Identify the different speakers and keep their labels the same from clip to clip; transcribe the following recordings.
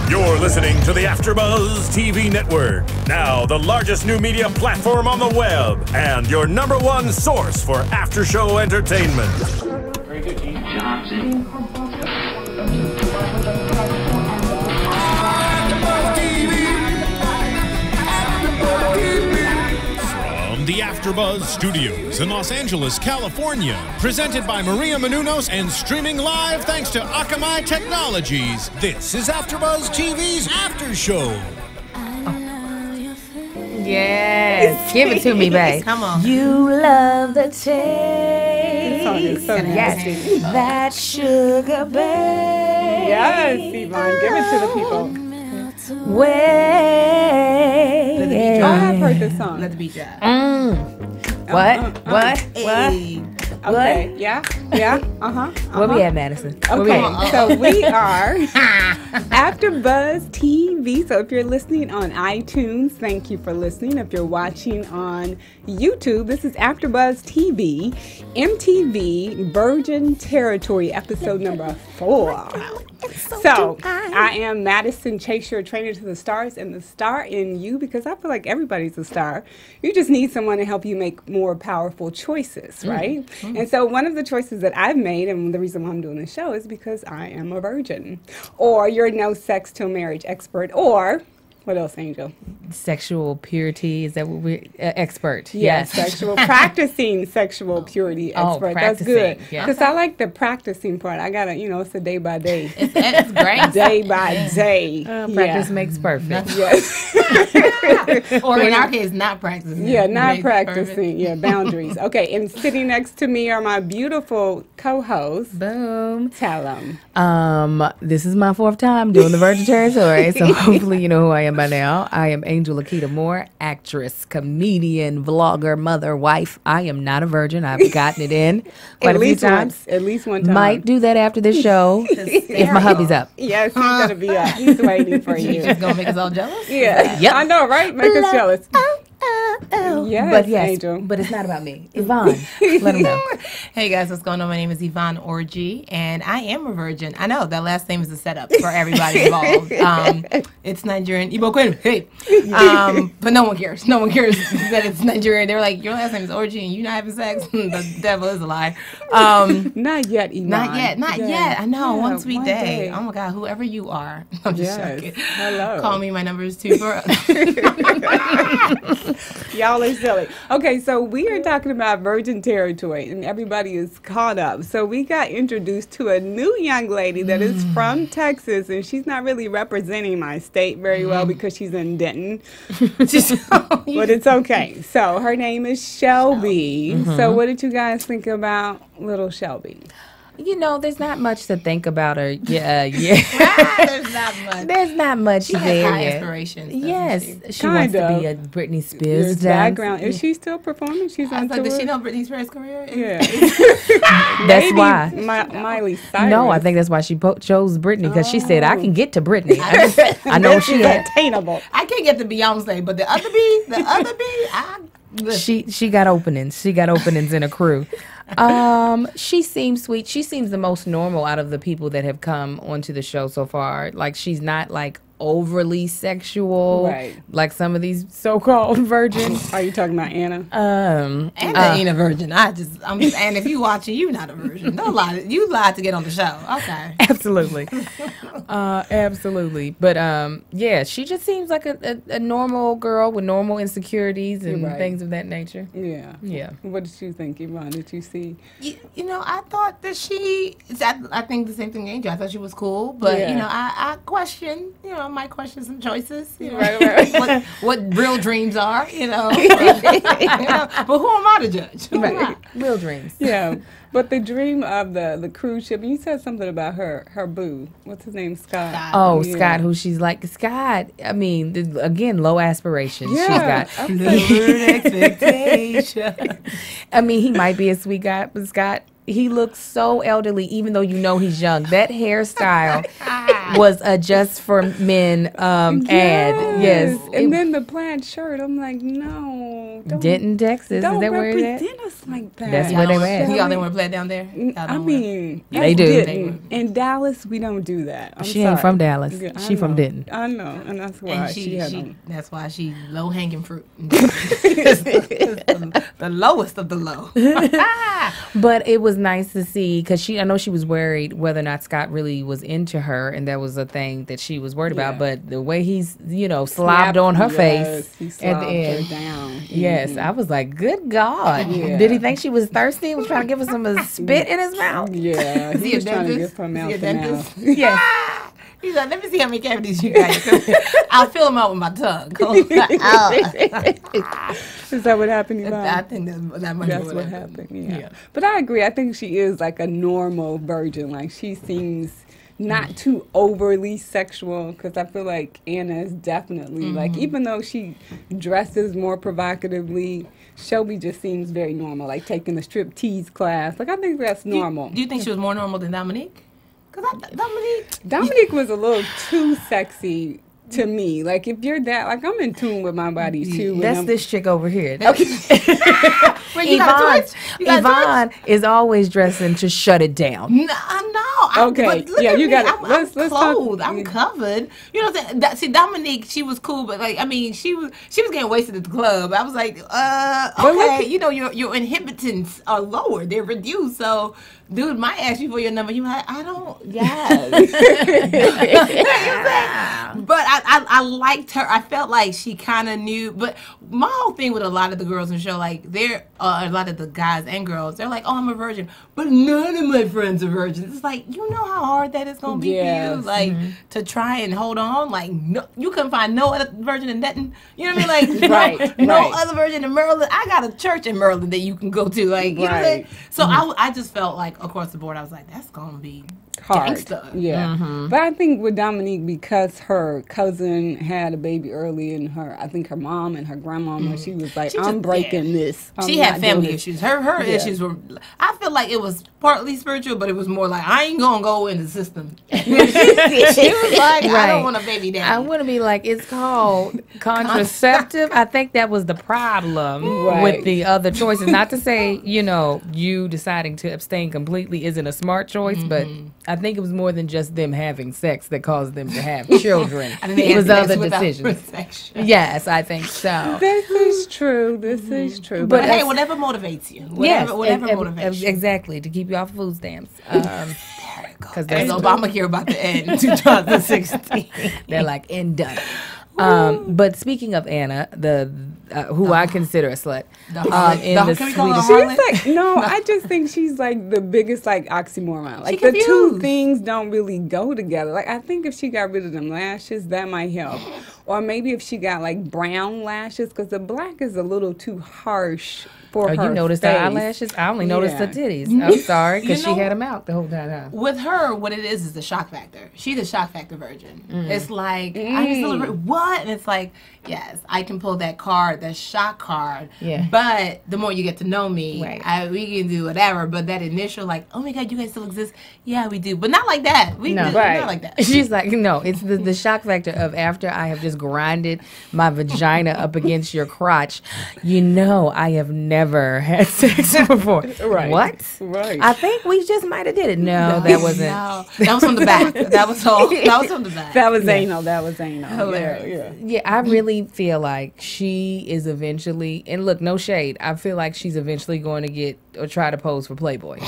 Speaker 1: You're listening to the AFTERBUZZ TV Network, now the largest new media platform on the web, and your #1 source for after-show entertainment.
Speaker 2: Very good, Keith Johnson.
Speaker 3: From the AFTERBUZZ Studios in Los Angeles, California, presented by Maria Menounos and streaming live thanks to Akamai Technologies, this is AFTERBUZZ TV's After Show.
Speaker 4: Yes, give it to me, babe.
Speaker 5: Come on.
Speaker 4: You love the taste.
Speaker 6: This song is so nasty.
Speaker 4: Yes, that sugar, babe.
Speaker 6: Yes, Yvonne, give it to the people.
Speaker 4: Way.
Speaker 5: Let the beat
Speaker 6: I
Speaker 5: drop.
Speaker 6: have heard this song.
Speaker 5: Let the beat drop.
Speaker 4: What?
Speaker 5: Hey.
Speaker 6: Okay, yeah,
Speaker 4: Where we at, Madison? Where we
Speaker 6: Okay,
Speaker 4: at?
Speaker 6: so we are AFTERBUZZ TV. So if you're listening on iTunes, thank you for listening. If you're watching on YouTube, this is AFTERBUZZ TV, MTV Virgin Territory, episode number 4. So I am Madison Chase, your trainer to the stars, and the star in you, because I feel like everybody's a star. You just need someone to help you make more powerful choices, right? And so one of the choices that I've made, and the reason why I'm doing this show, is because I am a virgin. Or you're no sex till marriage expert. Or, what else, Angel?
Speaker 4: Sexual purity, is that what we're expert?
Speaker 6: Yes, practicing sexual purity expert. That's good.
Speaker 4: practicing, yeah.
Speaker 6: Because I like the practicing part. I gotta, it's a day by day.
Speaker 5: It's great.
Speaker 6: Day by day.
Speaker 4: Practice makes perfect.
Speaker 6: Yes.
Speaker 5: Or in our case, not practicing.
Speaker 6: Yeah, not
Speaker 5: Makes
Speaker 6: practicing.
Speaker 5: perfect.
Speaker 6: Yeah, boundaries. Okay, and sitting next to me are my beautiful co-hosts.
Speaker 4: Boom.
Speaker 6: Tell them.
Speaker 4: This is my 4th time doing the Virgin Territory, so hopefully you know who I am by now. I am Angel Laketa Moore, actress, comedian, vlogger, mother, wife. I am not a virgin. I've gotten it in quite a few times.
Speaker 6: At least one time.
Speaker 4: Might do that after this show if my hubby's up.
Speaker 6: Yes, he's gonna be up. He's waiting for you.
Speaker 5: Just gonna make us all jealous?
Speaker 6: Yeah,
Speaker 4: Yep.
Speaker 6: I know, right? Make us jealous. Yes,
Speaker 4: But yes,
Speaker 6: Angel.
Speaker 4: but it's not about me. Yvonne, let him know.
Speaker 5: Hey guys, what's going on? My name is Yvonne Orji, and I am a virgin. I know that last name is a setup for everybody involved. It's Nigerian. Igbo Queen. Hey, but no one cares. No one cares that it's Nigerian. They're like, your last name is Orji, and you not having sex. The devil is a lie.
Speaker 6: Not yet, Iman.
Speaker 5: Not yet. I know.
Speaker 6: Yeah,
Speaker 5: one sweet
Speaker 6: one
Speaker 5: day.
Speaker 6: day.
Speaker 5: Oh my God, whoever you are. I'm just joking.
Speaker 6: Hello.
Speaker 5: Call me. My number is 24.
Speaker 6: Y'all are silly. Okay, so we are talking about Virgin Territory, and everybody is caught up. So we got introduced to a new young lady that is from Texas, and she's not really representing my state very well because she's in Denton. But it's okay. So her name is Shelby. So what did you guys think about little Shelby?
Speaker 4: You know, there's not much to think about her. Yeah.
Speaker 5: There's not much.
Speaker 4: There's not much
Speaker 5: She has
Speaker 4: there
Speaker 5: high
Speaker 4: yet.
Speaker 5: aspirations. doesn't
Speaker 4: Yes,
Speaker 5: she?
Speaker 4: she wants to
Speaker 6: Kind
Speaker 4: be a
Speaker 6: of.
Speaker 4: Britney Spears
Speaker 6: There's background. Is she still performing? She's
Speaker 5: I
Speaker 6: on
Speaker 5: was like,
Speaker 6: tour.
Speaker 5: does she know Britney Spears' career?
Speaker 6: Yeah.
Speaker 4: That's
Speaker 6: Maybe
Speaker 4: why.
Speaker 6: Miley Cyrus.
Speaker 4: No, I think that's why she chose Britney, because she said, I can get to Britney. I know she
Speaker 6: She's
Speaker 4: had.
Speaker 6: attainable.
Speaker 5: I can't get to Beyonce, but the other B,
Speaker 4: She got openings. She got openings in a crew. She seems sweet. She seems the most normal out of the people that have come onto the show so far. Like, she's not like overly sexual,
Speaker 6: Right.
Speaker 4: like some of these so-called virgins.
Speaker 6: Are you talking about Anna?
Speaker 5: and I ain't a virgin. I'm just, and if you watching, you not a virgin. Don't lie. You lied to get on the show. Okay.
Speaker 4: Absolutely. Absolutely. But yeah, she just seems like a normal girl with normal insecurities and
Speaker 6: Right.
Speaker 4: things of that nature.
Speaker 6: Yeah.
Speaker 4: Yeah.
Speaker 6: What did you think, Yvonne? Did you see?
Speaker 5: You know, I thought that I think the same thing, Angel. I thought she was cool, but
Speaker 6: Yeah.
Speaker 5: you know, I question. You know, I might question some choices. You know,
Speaker 6: Right.
Speaker 5: what real dreams are. You know, but who am I to judge? Who am I?
Speaker 4: Real dreams.
Speaker 6: Yeah. But the dream of the cruise ship, you said something about her boo. What's his name? Scott.
Speaker 4: Oh,
Speaker 6: Yeah.
Speaker 4: Scott, who she's like, Scott, I mean, again, low aspirations.
Speaker 6: Yeah.
Speaker 4: She's got,
Speaker 5: Lowered expectation.
Speaker 4: I mean, he might be a sweet guy, but Scott, he looks so elderly, even though you know he's young. That hairstyle was a Just for Men ad. Yes.
Speaker 6: And then the plaid shirt, I'm like, no.
Speaker 4: Denton, Texas.
Speaker 6: Don't
Speaker 4: Is that where it's
Speaker 6: represent us like that.
Speaker 4: That's where they were at.
Speaker 5: Y'all didn't want to play it down there?
Speaker 6: I mean,
Speaker 4: They do.
Speaker 6: Denton. In Dallas, we don't do that. I'm
Speaker 4: She
Speaker 6: sorry.
Speaker 4: ain't from Dallas.
Speaker 6: Yeah, I
Speaker 4: She from
Speaker 6: know.
Speaker 4: Denton.
Speaker 6: I know, and that's why
Speaker 5: And
Speaker 6: she had them.
Speaker 5: that's why she low hanging fruit. the lowest of the low.
Speaker 4: But it was nice to see because I know she was worried whether or not Scott really was into her, and that was a thing that she was worried about. But the way he's, slobbed on her face
Speaker 6: he
Speaker 4: at the
Speaker 6: slobbed
Speaker 4: end.
Speaker 6: her down.
Speaker 4: Yes, I was like, good God.
Speaker 6: Yeah.
Speaker 4: Did he think she was thirsty? Was trying to give her some spit in his mouth?
Speaker 6: Yeah,
Speaker 5: Is
Speaker 6: he
Speaker 5: he a
Speaker 6: was trying to
Speaker 5: dentist?
Speaker 6: get from
Speaker 5: Is he
Speaker 6: mouth
Speaker 5: a
Speaker 6: to mouth.
Speaker 5: dentist?
Speaker 4: Yes.
Speaker 5: He's like, let me see how many cavities you got. I'll fill them out with my tongue.
Speaker 6: Is that what happened, Yvonne?
Speaker 5: I think that might be
Speaker 6: That's
Speaker 5: what
Speaker 6: what
Speaker 5: happened.
Speaker 6: happened. Yeah. But I agree. I think she is like a normal virgin. Like she seems not too overly sexual, because I feel like Anna is definitely like, even though she dresses more provocatively, Shelby just seems very normal, like taking the striptease class. Like I think that's normal.
Speaker 5: Do you think she was more normal than Dominique? Because
Speaker 6: Dominique was a little too sexy to me. Like if you're that, like I'm in tune with my body too. and
Speaker 4: That's
Speaker 6: I'm-
Speaker 4: this chick over here.
Speaker 5: Wait, you got a twitch? You got a
Speaker 4: Yvonne is always dressing to shut it down.
Speaker 5: No.
Speaker 6: Okay,
Speaker 5: But look
Speaker 6: yeah,
Speaker 5: at
Speaker 6: you
Speaker 5: me.
Speaker 6: gotta-
Speaker 5: I'm
Speaker 6: let's talk-
Speaker 5: clothed. I'm covered. You know what I'm saying? See, Dominique, she was cool, but like, I mean, she was getting wasted at the club. I was like, okay, your inhibitants are lower. They're reduced. So, dude might ask you for your number. You might, I don't. Yes. But I liked her. I felt like she kind of knew. But my whole thing with a lot of the girls in the show, like a lot of the guys and girls, they're like, oh, I'm a virgin, but none of my friends are virgins. It's like, you know how hard that is gonna be for you, like to try and hold on. Like, no, you couldn't find no other virgin in Denton. You know what I mean? Like, no other virgin in Maryland. I got a church in Maryland that you can go to. Like, you know what I'm saying? So I just felt like across the board, I was like, that's gonna be
Speaker 6: hard.
Speaker 5: gangsta.
Speaker 6: Yeah. But I think with Dominique, because her cousin had a baby early, and I think her mom and her grandmama, she was like, I'm breaking this.
Speaker 5: She had family issues. Her issues were, I feel like it was partly spiritual, but it was more like, I ain't gonna go in the system. She was like, I don't want a baby daddy.
Speaker 4: I want to be like, it's called contraceptive. I think that was the problem with the other choices. Not to say, you deciding to abstain completely isn't a smart choice, but I think it was more than just them having sex that caused them to have children. It was other decisions. Yes, I think so.
Speaker 6: This is true. This is true.
Speaker 5: But hey, whatever motivates you. Whatever motivates you.
Speaker 4: Exactly, to keep you off food stamps. Because
Speaker 5: As Obamacare about to end in 2016.
Speaker 4: They're like, and done. But speaking of Anna, who I consider a slut,
Speaker 5: Can we call her
Speaker 6: She's
Speaker 5: harlot?
Speaker 6: like, no, I just think she's like the biggest like oxymoron. Like
Speaker 5: She
Speaker 6: the two
Speaker 5: confused.
Speaker 6: things don't really go together. Like I think if she got rid of them lashes, that might help. Or maybe if she got like brown lashes, because the black is a little too harsh for her
Speaker 4: you noticed
Speaker 6: face.
Speaker 4: her eyelashes? I only noticed her
Speaker 6: Yeah.
Speaker 4: titties. I'm sorry, because she
Speaker 5: know-
Speaker 4: had them out the whole time.
Speaker 5: With her, what it is the shock factor. She's a shock factor virgin. It's like, I can celebrate what? And it's like, yes, I can pull that card, that shock card.
Speaker 4: Yeah.
Speaker 5: But the more you get to know me,
Speaker 4: Right.
Speaker 5: we can do whatever. But that initial, like, oh my God, you guys still exist? Yeah, we do. But not like that. Not like that.
Speaker 4: She's like, no, it's the shock factor of after I have just grinded my vagina up against your crotch. I have never had sex before.
Speaker 6: Right.
Speaker 4: What?
Speaker 6: Right.
Speaker 4: I think we just might have did it. No, that wasn't.
Speaker 5: No, that was from the back. That was from the back.
Speaker 6: That was anal. That was anal.
Speaker 5: Hilarious.
Speaker 6: Yeah.
Speaker 4: Yeah, I really feel like she is eventually, and look, no shade, I feel like she's eventually going to get or try to pose for Playboy.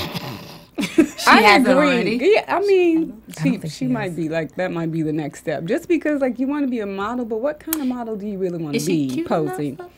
Speaker 6: I
Speaker 5: has
Speaker 6: agree.
Speaker 5: already.
Speaker 6: Yeah, I mean,
Speaker 4: think
Speaker 6: she
Speaker 4: she
Speaker 6: might be like that. Might be the next step. Just because like you want to be a model, but what kind of model do you really want to
Speaker 5: Is she
Speaker 6: be
Speaker 5: cute
Speaker 6: posing?
Speaker 5: enough?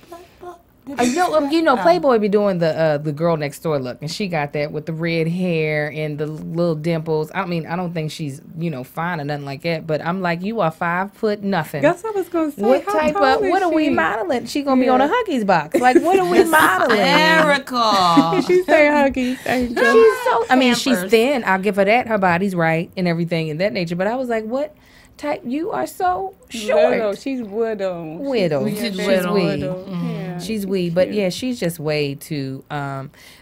Speaker 4: Playboy be doing the girl next door look, and she got that with the red hair and the little dimples. I mean, I don't think she's fine or nothing like that, but I'm like, you are 5 foot nothing.
Speaker 6: That's what I was gonna say.
Speaker 4: What
Speaker 6: How
Speaker 4: type
Speaker 6: tall
Speaker 4: of
Speaker 6: is
Speaker 4: what are we
Speaker 6: she?
Speaker 4: modeling? She gonna be on a Huggies box. Like, what are we modeling?
Speaker 5: Hysterical.
Speaker 6: She say Huggies. Angel.
Speaker 4: She's so. I mean, she's
Speaker 5: Pampers.
Speaker 4: thin. I'll give her that. Her body's right and everything in that nature. But I was like, what type? You are so short.
Speaker 6: Widow. She's widow.
Speaker 4: Widow.
Speaker 5: She's
Speaker 4: She's
Speaker 5: widow.
Speaker 4: wee.
Speaker 6: Yeah. Yeah,
Speaker 4: she's wee, but yeah, she's just way too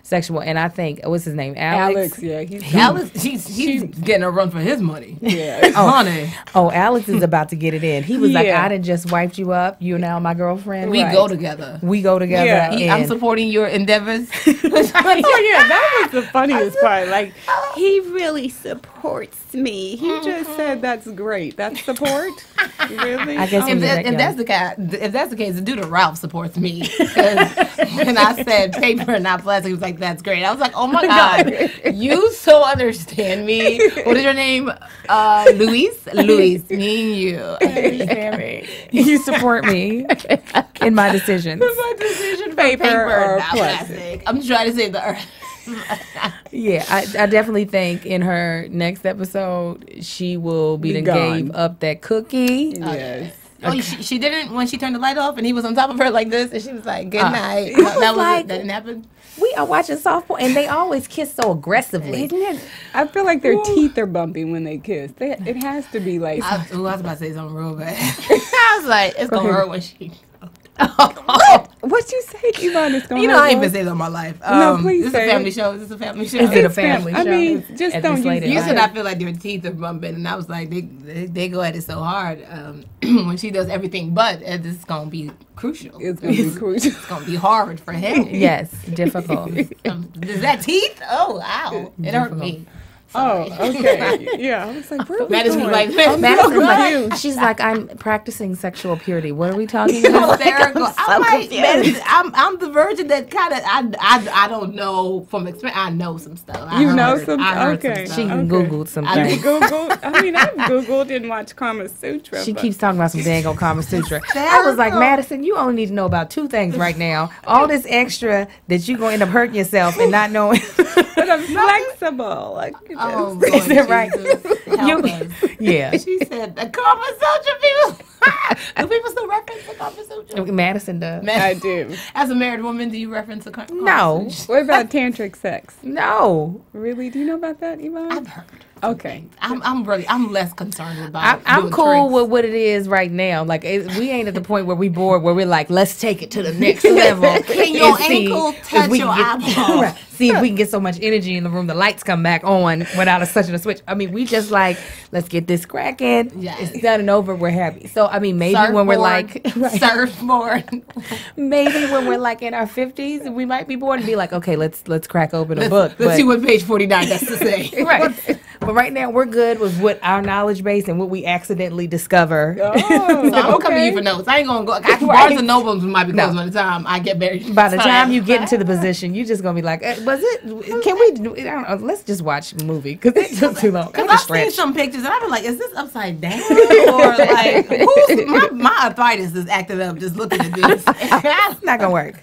Speaker 4: sexual. And I think what's his name, Alex?
Speaker 6: Yeah, he's
Speaker 5: Alex, he's getting a run for his money.
Speaker 6: Yeah.
Speaker 5: Honey.
Speaker 4: Oh, Alex is about to get it in. He was like,
Speaker 6: Yeah.
Speaker 4: I done just wiped you up. You're now my girlfriend.
Speaker 5: We
Speaker 6: Right.
Speaker 5: go together.
Speaker 4: We go together.
Speaker 6: Yeah.
Speaker 5: I'm supporting your endeavors.
Speaker 6: Oh yeah, that was the funniest part. Like, he really supports me. He just said that's great. That's support. Really?
Speaker 4: I guess
Speaker 6: Oh,
Speaker 4: he was that
Speaker 5: If that's the case, the dude at Ralph supports me. 'Cause when I said paper and not plastic, he was like, "That's great." I was like, "Oh my god, you so understand me." What is your name? Luis, me and you. Understand me.
Speaker 4: You support me in my decisions.
Speaker 5: My decision
Speaker 6: Paper or
Speaker 5: not
Speaker 6: plastic.
Speaker 5: I'm trying to save the earth.
Speaker 4: Yeah, I definitely think in her next episode she will be
Speaker 6: Be
Speaker 4: done
Speaker 6: gone.
Speaker 4: gave up that cookie.
Speaker 6: Yes.
Speaker 5: Oh, she didn't when she turned the light off and he was on top of her like this and she was like, "Good night." That was
Speaker 4: like-
Speaker 5: it. That didn't happen.
Speaker 4: We are watching softball and they always kiss so aggressively.
Speaker 6: Isn't it? I feel like their teeth are bumping when they kiss. It has to be like.
Speaker 5: I was about to say something real bad. I was like, it's gonna hurt when she.
Speaker 6: What you say, Yvonne? It's gonna
Speaker 5: You know, I ain't
Speaker 6: hurt
Speaker 5: been saying that in my life.
Speaker 6: No, please
Speaker 5: This is
Speaker 6: say
Speaker 5: a
Speaker 6: it.
Speaker 5: family show. Is this a family show?
Speaker 4: Is it a
Speaker 6: It's fam-
Speaker 4: family
Speaker 6: I
Speaker 4: show?
Speaker 6: mean, just
Speaker 4: At
Speaker 6: don't
Speaker 4: this
Speaker 6: use
Speaker 4: late at
Speaker 5: You
Speaker 4: night.
Speaker 5: said I feel like their teeth are bumping, and I was like, they go at it so hard when she does everything, but this is gonna be crucial.
Speaker 6: It's gonna be crucial.
Speaker 5: It's gonna be hard for him.
Speaker 4: Yes, difficult.
Speaker 5: Is that teeth? Oh, ow! It hurt me.
Speaker 6: Oh, okay. Yeah, I was like, where are we
Speaker 5: Madison was
Speaker 6: going?
Speaker 5: like,
Speaker 4: Madison's
Speaker 6: confused.
Speaker 4: like, she's like, I'm practicing sexual purity. What are we talking about?
Speaker 5: hysterical. I'm like, Madison, I'm the virgin that kind of I don't know from experience. I know some stuff. I
Speaker 6: You know
Speaker 5: heard-
Speaker 6: some-
Speaker 5: I heard
Speaker 6: okay.
Speaker 5: some
Speaker 4: She
Speaker 5: stuff.
Speaker 4: Googled some
Speaker 5: I
Speaker 4: things.
Speaker 6: Googled. I mean, I've Googled and watched Kama Sutra.
Speaker 4: She
Speaker 6: but-
Speaker 4: keeps talking about some dang old Kama Sutra. I was like, Madison, you only need to know about two things right now. All this extra that you're going to end up hurting yourself and not knowing.
Speaker 6: But I'm flexible. Like,
Speaker 5: Oh,
Speaker 6: just-
Speaker 5: Lord
Speaker 4: Is it right?
Speaker 5: Jesus, help us.
Speaker 4: Yeah.
Speaker 5: She said the Kama Sutra people. Do people still reference the Kama Sutra?
Speaker 4: Madison does.
Speaker 6: I do.
Speaker 5: As a married woman, do you reference the Kama
Speaker 4: No.
Speaker 5: Sutra?
Speaker 6: What about tantric sex?
Speaker 4: No.
Speaker 6: Really? Do you know about that, Yvonne?
Speaker 5: I've heard.
Speaker 6: Okay.
Speaker 5: I'm less concerned about.
Speaker 4: I'm
Speaker 5: doing
Speaker 4: cool
Speaker 5: tricks.
Speaker 4: with what it is right now. Like we ain't at the point where we bored, where we're like, let's take it to the next level.
Speaker 5: Can your
Speaker 4: and see
Speaker 5: ankle
Speaker 4: if
Speaker 5: touch
Speaker 4: we
Speaker 5: your
Speaker 4: can
Speaker 5: eyeball?
Speaker 4: Right. See if we can get so much energy in the room, the lights come back on without us touching a switch. I mean, we just like, let's get this cracking.
Speaker 5: Yes.
Speaker 4: It's done and over. We're happy. So I mean, maybe when we're like,
Speaker 5: surfboard.
Speaker 4: maybe when we're like in our 50s, we might be bored and be like, okay, let's crack open a book.
Speaker 5: Let's
Speaker 4: But-
Speaker 5: see what page 49 has to say.
Speaker 4: Right. But right now we're good with what our knowledge base and what we accidentally discover.
Speaker 6: Oh,
Speaker 5: So I'm gonna come to you for notes. I ain't gonna go. Barnes and Nobles might be closed by the time I get married.
Speaker 4: By the time you get into the position, you just gonna be like, was it? Can we? I don't know. Let's just watch a movie because it took too long.
Speaker 5: Because
Speaker 4: Kinda
Speaker 5: I've seen
Speaker 4: stretch.
Speaker 5: some pictures and I've been like, is this upside down? Or like, my arthritis is acting up just looking at this.
Speaker 4: It's not gonna work.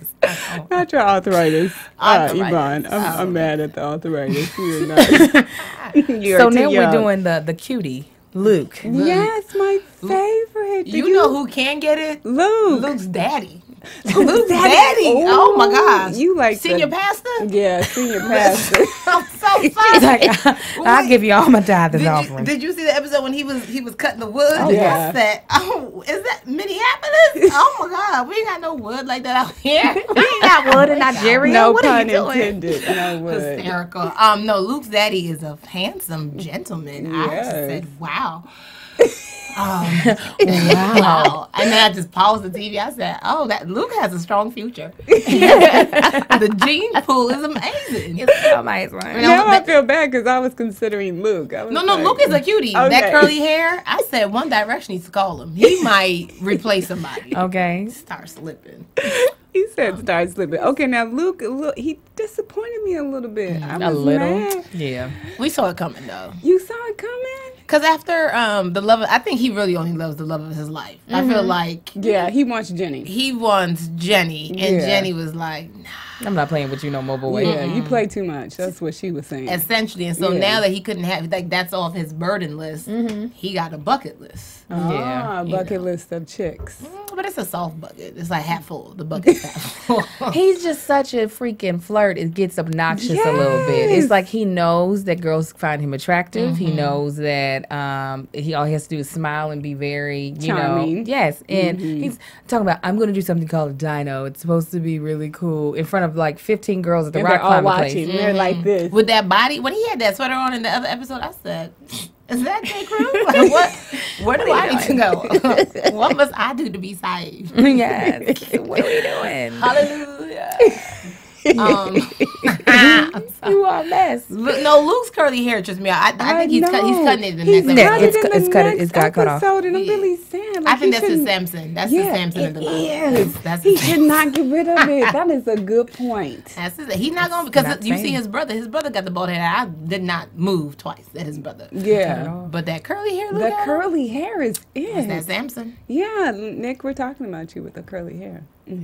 Speaker 6: not your arthritis.
Speaker 5: Arthritis.
Speaker 6: Yvonne, I'm mad at the arthritis. You're not. You're
Speaker 4: So
Speaker 6: too
Speaker 4: now we're
Speaker 6: young.
Speaker 4: doing the cutie, Luke.
Speaker 6: Yes, my favorite. Did
Speaker 5: You know who can get it?
Speaker 6: Luke.
Speaker 5: Luke's daddy. Luke's daddy. Oh my gosh.
Speaker 6: You like
Speaker 5: Senior
Speaker 6: the-
Speaker 5: pastor?
Speaker 6: Yeah, senior pastor.
Speaker 5: I'm so
Speaker 4: He's
Speaker 5: sorry.
Speaker 4: like, I'll give you all my tithes offering.
Speaker 5: Did you see the episode when he was cutting the wood?
Speaker 6: yeah.
Speaker 5: I said, oh, is that Minneapolis? Oh my God, we ain't got no wood like that out here.
Speaker 4: We ain't got wood in Nigeria.
Speaker 6: No
Speaker 4: what are
Speaker 6: pun
Speaker 4: you doing?
Speaker 6: intended. No wood.
Speaker 5: Hysterical. No, Luke's daddy is a handsome gentleman. I just
Speaker 6: Yes.
Speaker 5: said, wow.
Speaker 4: Wow.
Speaker 5: And then I just paused the TV. I said, oh, that Luke has a strong future. The gene pool is amazing.
Speaker 4: It's so nice,
Speaker 5: You
Speaker 4: right?
Speaker 5: know,
Speaker 6: Now I
Speaker 5: that-
Speaker 6: feel bad because I was considering Luke. I was
Speaker 5: No,
Speaker 6: like,
Speaker 5: Luke is a cutie.
Speaker 6: Okay.
Speaker 5: That curly hair, I said One Direction needs to call him. He might replace somebody.
Speaker 4: Okay.
Speaker 5: Start slipping.
Speaker 6: He said start slipping. Okay, now Luke, he disappointed me a little bit. I
Speaker 4: A
Speaker 6: was
Speaker 4: little.
Speaker 6: mad.
Speaker 4: Yeah.
Speaker 5: We saw it coming though.
Speaker 6: You saw it coming?
Speaker 5: Because after the love, I think he really only loves the love of his life. I feel like
Speaker 6: Yeah, he wants Jenny.
Speaker 5: he wants Jenny, and
Speaker 6: Yeah.
Speaker 5: Jenny was like, nah.
Speaker 4: I'm not playing with you no more, boy.
Speaker 6: Yeah, you play too much. That's what she was saying.
Speaker 5: Essentially. And so now that he couldn't have, like, that's off his burden list, he got a bucket list.
Speaker 6: A bucket list of chicks.
Speaker 5: But it's a soft bucket. It's like half full. The bucket's half full.
Speaker 4: He's just such a freaking flirt. It gets obnoxious a little bit. It's like he knows that girls find him attractive. He knows that all he has to do is smile and be very,
Speaker 6: charming.
Speaker 4: Yes. And he's talking about, I'm going to do something called a dino. It's supposed to be really cool in front of like 15 girls at the rock
Speaker 6: They're all
Speaker 4: climbing
Speaker 6: watching.
Speaker 4: place.
Speaker 6: They're like this.
Speaker 5: With that body, when he had that sweater on in the other episode, I said, is that J. Crew? Like, what? Where do I need to go? What must I do to be saved?
Speaker 4: Yes. What are we doing?
Speaker 5: Hallelujah.
Speaker 4: You are a mess.
Speaker 5: No, Luke's curly hair trips me out. I think he's cutting it in the next episode.
Speaker 4: It's got cut off.
Speaker 6: And I'm really sad.
Speaker 5: I think that's his Samson. That's his Samson in the book.
Speaker 6: He should not get rid of it. That is a good point.
Speaker 5: That's his, he's not going to, because you see his brother. His brother got the bald head. I did not move twice at his brother.
Speaker 6: Yeah.
Speaker 5: But that curly hair,
Speaker 6: The curly hair is it.
Speaker 5: That's Samson.
Speaker 6: Yeah, Nick, we're talking about you with the curly hair.
Speaker 5: How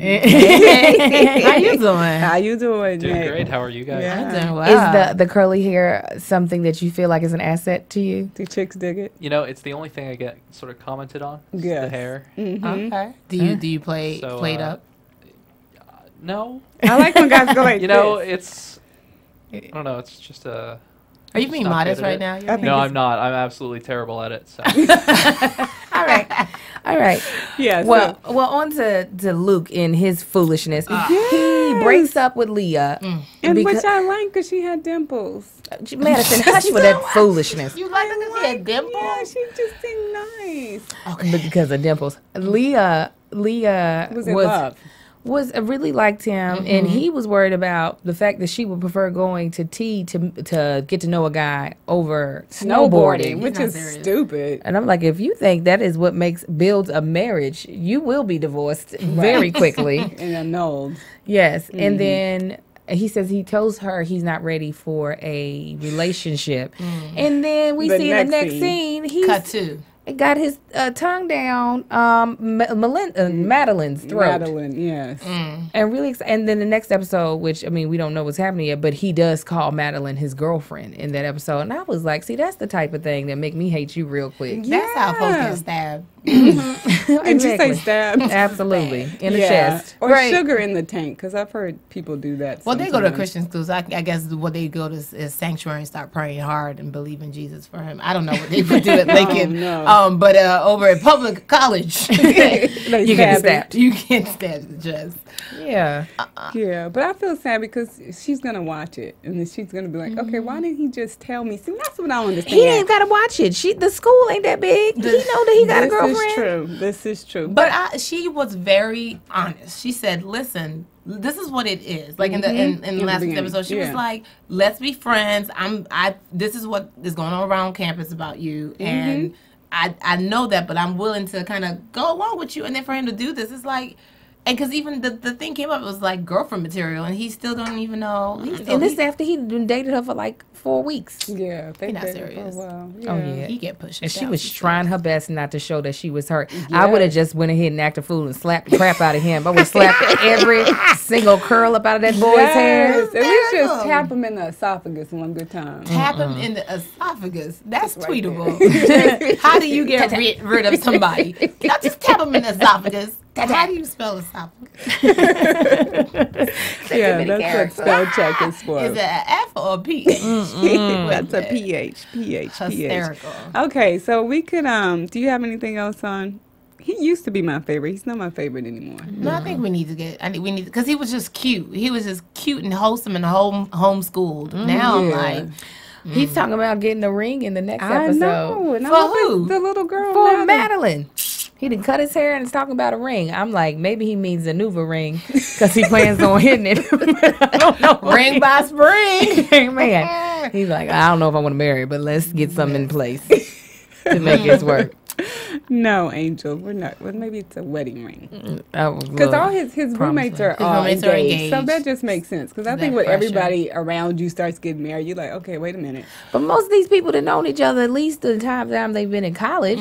Speaker 5: you doing?
Speaker 6: How you doing,
Speaker 7: Doing
Speaker 6: Nick?
Speaker 7: great. How are you guys?
Speaker 6: Yeah.
Speaker 5: I'm doing well.
Speaker 4: Is the curly hair something that you feel like is an asset to you?
Speaker 6: Do chicks dig it?
Speaker 7: You know, it's the only thing I get sort of commented on. Is
Speaker 6: Yes.
Speaker 7: The hair.
Speaker 5: Okay. Do you play
Speaker 7: So,
Speaker 5: played up?
Speaker 7: No.
Speaker 6: I like when guys go like
Speaker 7: You know,
Speaker 6: this.
Speaker 7: it's. I don't know. It's just a.
Speaker 5: Are you being
Speaker 7: not
Speaker 5: modest
Speaker 7: good at
Speaker 5: right
Speaker 7: it.
Speaker 5: now?
Speaker 6: I think
Speaker 7: No, I'm not. I'm absolutely terrible at it. So.
Speaker 4: All right.
Speaker 6: Yeah.
Speaker 4: Well, on to Luke in his foolishness. He breaks up with Leah.
Speaker 6: and
Speaker 4: because-
Speaker 6: which I like because she had dimples.
Speaker 4: Madison, hush with that foolishness.
Speaker 5: You like because he had dimples?
Speaker 6: Yeah, she just seemed nice.
Speaker 4: But because of dimples. Leah
Speaker 6: Was in love.
Speaker 4: really liked him, and he was worried about the fact that she would prefer going to tea to get to know a guy over snowboarding.
Speaker 6: Which
Speaker 5: not
Speaker 6: is
Speaker 5: serious.
Speaker 6: stupid.
Speaker 4: And I'm like, if you think that is what builds a marriage, you will be divorced very quickly.
Speaker 6: And annulled.
Speaker 4: Yes. And then he says he tells her he's not ready for a relationship. And then we
Speaker 6: The
Speaker 4: see in the
Speaker 6: next
Speaker 4: next scene, he's
Speaker 5: Cut two.
Speaker 4: got his tongue down Madeline's throat.
Speaker 6: Madeline, yes.
Speaker 4: And really, and then the next episode, which I mean, we don't know what's happening yet, but he does call Madeline his girlfriend in that episode, and I was like, see, that's the type of thing that make me hate you real quick.
Speaker 5: That's how folks get stabbed.
Speaker 6: Did you say stab?
Speaker 4: Absolutely, in the
Speaker 6: Yeah.
Speaker 4: chest.
Speaker 6: Or
Speaker 5: Right.
Speaker 6: sugar in the tank, because I've heard people do that.
Speaker 5: Well, they go to
Speaker 6: sometimes.
Speaker 5: Christian schools. I guess what they go to is sanctuary and start praying hard and believe in Jesus for him. I don't know what they would do at Lincoln.
Speaker 6: no.
Speaker 5: But over at public college,
Speaker 6: They
Speaker 4: You get
Speaker 6: stab
Speaker 4: stabbed.
Speaker 5: you get stabbed in the chest.
Speaker 4: Yeah.
Speaker 6: Yeah, but I feel sad because she's going to watch it. And then she's going to be like, okay, why didn't he just tell me? See, that's what I don't understand.
Speaker 4: He ain't gotta watch it. The school ain't that big. He know that he got a girlfriend.
Speaker 6: This is true. This is true.
Speaker 5: But she was very honest. She said, "Listen, this is what it is." Like in the last
Speaker 6: beginning,
Speaker 5: episode, she was
Speaker 6: yeah.
Speaker 5: like, "Let's be friends. This is what is going on around campus about you, and I know that, but I'm willing to kind of go along with you." And then for him to do this, it's like. And because even the thing came up, it was like girlfriend material, and he still don't even know.
Speaker 4: And this is after he dated her for like 4 weeks.
Speaker 6: yeah, they
Speaker 5: not
Speaker 6: did it
Speaker 5: serious.
Speaker 6: for a while.
Speaker 4: Oh, yeah.
Speaker 5: he get pushed.
Speaker 4: And she
Speaker 5: down.
Speaker 4: was trying her best not to show that she was hurt. I would have just went ahead and acted a fool and slapped the crap out of him. I would have slapped every single curl up out of that boy's hair.
Speaker 6: Yes, at least just tap him in the esophagus one good time.
Speaker 5: Tap him in the esophagus. That's tweetable. How do you get rid of somebody? Not just tap him in the esophagus. How do you spell esophagus?
Speaker 6: Yeah, that's what spell check is for.
Speaker 5: Is it an F or a P?
Speaker 6: That's a PH.
Speaker 5: Hysterical.
Speaker 6: Okay, so we could, do you have anything else on? He used to be my favorite. He's not my favorite anymore.
Speaker 5: No, I think we need to get. Because he was just cute. He was just cute and wholesome and homeschooled. Now I'm like,
Speaker 4: He's talking about getting a ring in the next
Speaker 6: I
Speaker 4: episode.
Speaker 6: know. And
Speaker 5: For
Speaker 6: I hope it's
Speaker 5: who?
Speaker 6: the little girl.
Speaker 4: For Madeline. He didn't cut his hair and is talking about a ring. I'm like, maybe he means a Nuva ring because he plans on hitting it. I don't know.
Speaker 5: ring by spring.
Speaker 4: Man, he's like, I don't know if I want to marry, but let's get something in place to make this work.
Speaker 6: No, Angel, we're not. Well, maybe it's a wedding ring.
Speaker 4: Because
Speaker 6: Because all his roommates are all
Speaker 5: roommates are
Speaker 6: engaged. So
Speaker 5: engaged.
Speaker 6: that just makes sense. Because I
Speaker 5: That
Speaker 6: think when
Speaker 5: pressure.
Speaker 6: everybody around you starts getting married, you're like, okay, wait a minute.
Speaker 4: But most of these people that known each other at least the time they've been in college.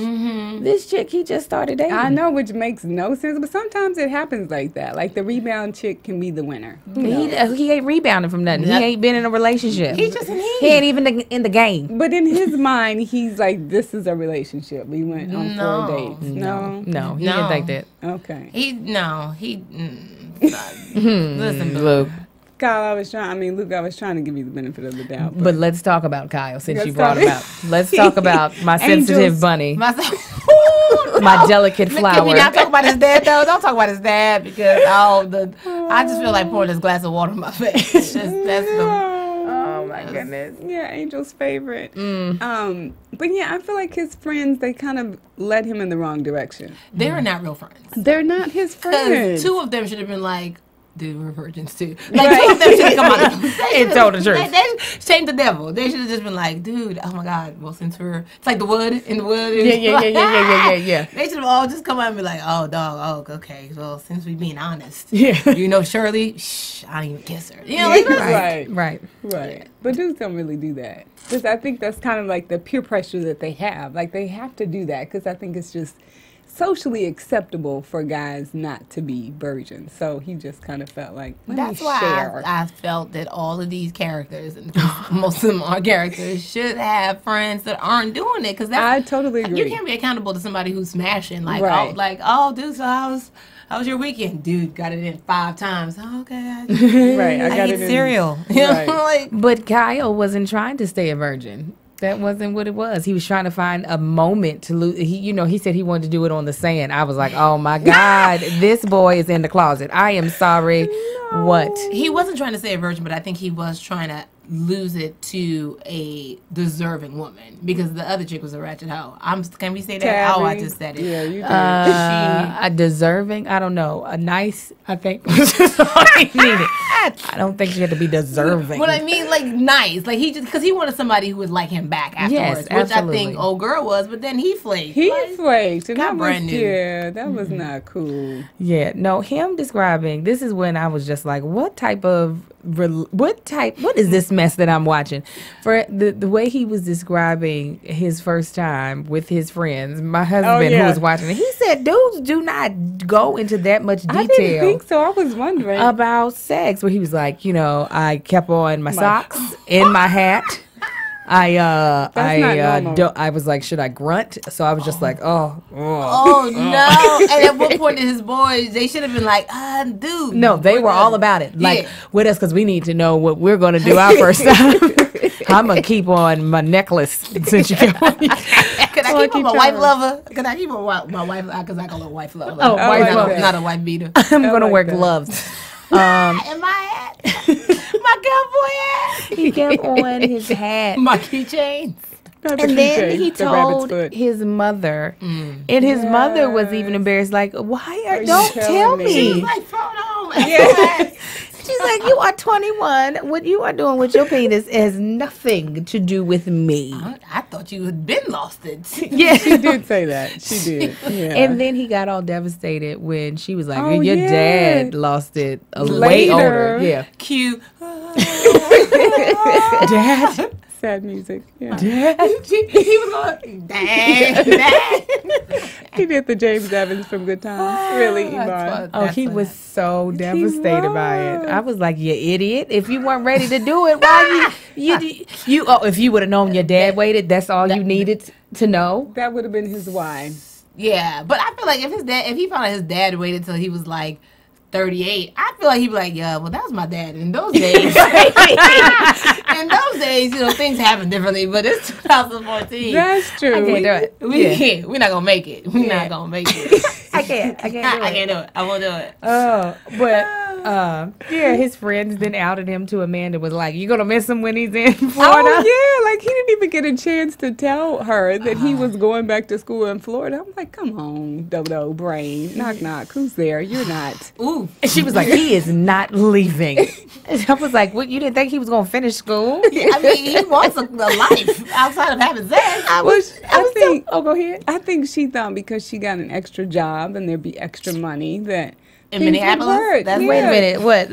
Speaker 4: This chick, he just started dating.
Speaker 6: I know, which makes no sense, but sometimes it happens like that. Like the rebound chick can be the winner. Who knows?
Speaker 4: He ain't rebounding from nothing.
Speaker 5: Yep.
Speaker 4: He ain't been in a relationship.
Speaker 5: He's just an
Speaker 4: He ain't even in the game.
Speaker 6: But in his mind, he's like, this is a relationship. We went on
Speaker 5: No.
Speaker 6: 4 dates. No?
Speaker 4: No, he
Speaker 5: No.
Speaker 4: didn't think that.
Speaker 6: Okay.
Speaker 5: Listen, boo.
Speaker 4: Luke.
Speaker 6: Kyle, Luke, I was trying to give you the benefit of the doubt.
Speaker 4: But let's talk about Kyle since
Speaker 6: Let's
Speaker 4: you brought
Speaker 6: talk-
Speaker 4: him out. Let's talk about my sensitive
Speaker 6: Angels.
Speaker 4: bunny,
Speaker 5: Myself.
Speaker 4: my delicate
Speaker 5: Can we
Speaker 4: flower.
Speaker 5: not talk about his dad though? Don't talk about his dad because I just feel like pouring this glass of water in my face. It's just, that's the.
Speaker 4: Oh my goodness.
Speaker 6: Yeah, Angel's favorite. But yeah, I feel like his friends, they kind of led him in the wrong direction.
Speaker 5: They're not real friends.
Speaker 6: They're not his friends.
Speaker 5: Because two of them should have been like, dude, we're virgins too. Like, two of them should have come out
Speaker 4: And told the truth.
Speaker 5: They shamed the devil. They should have just been like, dude, oh my God, well, since it's like the wood in the wood.
Speaker 4: Yeah.
Speaker 5: They should have all just come out and be like, oh, dog, oh, okay, well, since we being honest.
Speaker 4: Yeah.
Speaker 5: You know Shirley? Shh, I didn't even kiss her. You know, like,
Speaker 6: Right. But dudes don't really do that. Because I think that's kind of like the peer pressure that they have. Like, they have to do that because I think it's just socially acceptable for guys not to be virgins. So he just kind of felt like,
Speaker 5: that's
Speaker 6: me
Speaker 5: why
Speaker 6: share.
Speaker 5: I felt that all of these characters, and most of them are characters, should have friends that aren't doing it. Because
Speaker 6: I totally agree.
Speaker 5: You can't be accountable to somebody who's smashing. Like,
Speaker 6: Right.
Speaker 5: oh, dude, so how was your weekend? Dude, got it in 5 times. Oh, okay.
Speaker 6: Right. I got
Speaker 5: eat
Speaker 6: it in.
Speaker 5: cereal. You know,
Speaker 6: Right.
Speaker 5: like,
Speaker 4: But Kyle wasn't trying to stay a virgin. That wasn't what it was. He was trying to find a moment to lose. He said he wanted to do it on the sand. I was like, oh my God, this boy is in the closet. I am sorry.
Speaker 6: No.
Speaker 4: What?
Speaker 5: he wasn't trying to stay a virgin, but I think he was trying to lose it to a deserving woman because the other chick was a ratchet hoe. Can we say that?
Speaker 6: Tabby.
Speaker 5: Oh, I just said it.
Speaker 6: Yeah, you did.
Speaker 4: A deserving? I don't know. A nice, I think, was just all he needed. I don't think she had to be deserving.
Speaker 5: What I mean, like, nice. Like, because he wanted somebody who would like him back afterwards,
Speaker 4: Yes,
Speaker 5: which I think
Speaker 4: absolutely.
Speaker 5: old girl was, but then he flaked.
Speaker 6: He
Speaker 5: Like,
Speaker 6: flaked. And
Speaker 5: got
Speaker 6: that
Speaker 5: brand
Speaker 6: was,
Speaker 5: new.
Speaker 6: yeah, that was not cool.
Speaker 4: Yeah, no, him describing, this is when I was just like, what is this mess that I'm watching? For the way he was describing his first time with his friends, my husband who
Speaker 6: yeah.
Speaker 4: was watching it, he said dudes do not go into that much detail
Speaker 6: I didn't think so. I was wondering.
Speaker 4: about sex, where he was like, I kept on my socks in my hat.
Speaker 6: not normal.
Speaker 4: I was like, should I grunt? So I was just like,
Speaker 5: oh, no. And at one point, his boys, they should have been like, dude.
Speaker 4: no, they were all about it, like with us, because we need to know what we're going to do our first time. I'm gonna keep on my necklace since you kept on.
Speaker 5: Can I keep on my wife lover? Can I keep on my wife? Because I call her wife lover.
Speaker 4: Oh, wife lover.
Speaker 5: Not a wife beater.
Speaker 4: I'm gonna
Speaker 6: like
Speaker 4: wear
Speaker 6: that.
Speaker 4: gloves.
Speaker 5: And my hat. My cowboy hat.
Speaker 4: He kept on his hat.
Speaker 5: My keychains.
Speaker 6: Not the
Speaker 4: And then
Speaker 6: keychain,
Speaker 4: he
Speaker 6: the rabbit's
Speaker 4: told
Speaker 6: foot.
Speaker 4: his mother, and his mother was even embarrassed. Like, why?
Speaker 6: you
Speaker 4: Don't
Speaker 6: telling
Speaker 4: tell
Speaker 6: me?
Speaker 5: She was
Speaker 4: me.
Speaker 5: like, throw it home.
Speaker 6: Yeah.
Speaker 4: She's like, you are 21. What you are doing with your penis has nothing to do with me.
Speaker 5: I thought you had been lost it.
Speaker 4: Yeah.
Speaker 6: She did say that. She did. Yeah.
Speaker 4: And then he got all devastated when she was like,
Speaker 6: Oh,
Speaker 4: your
Speaker 6: yeah.
Speaker 4: dad lost it way
Speaker 6: Later.
Speaker 4: older. Yeah.
Speaker 5: Cute.
Speaker 4: Dad?
Speaker 6: Sad music. Yeah.
Speaker 5: He was going, dad.
Speaker 6: He did the James Evans from Good Times. Really, Yvonne.
Speaker 4: Oh, he was so devastated by it. I was like, you idiot. If you weren't ready to do it, why you if you would have known your dad waited, that's all you needed to know.
Speaker 6: That would have been his why.
Speaker 5: Yeah, but I feel like if he found out his dad waited till he was like 38, I feel like he'd be like, yeah, well, that was my dad in those days. In those days, things happen differently, but it's 2014.
Speaker 6: That's true.
Speaker 4: I can't do it.
Speaker 5: We can't. We're not gonna make it. We're not gonna make it.
Speaker 4: I can't do it.
Speaker 5: I can't do it. I won't do it.
Speaker 4: Oh, but Yeah, his friends then outed him to Amanda. Was like, "You gonna miss him when he's in Florida?"
Speaker 6: Oh yeah, like he didn't even get a chance to tell her that he was going back to school in Florida. I'm like, come on, Dodo brain, knock knock, who's there? You're not.
Speaker 4: Ooh, and she was like, "He is not leaving." And I was like, "What? You didn't think he was gonna finish school?"
Speaker 5: I mean, he wants a life outside of having sex.
Speaker 6: Oh, go ahead. I think she thought because she got an extra job and there'd be extra money that
Speaker 5: In
Speaker 6: things would
Speaker 5: Minneapolis?
Speaker 6: work.
Speaker 5: That's-
Speaker 4: Wait a minute. What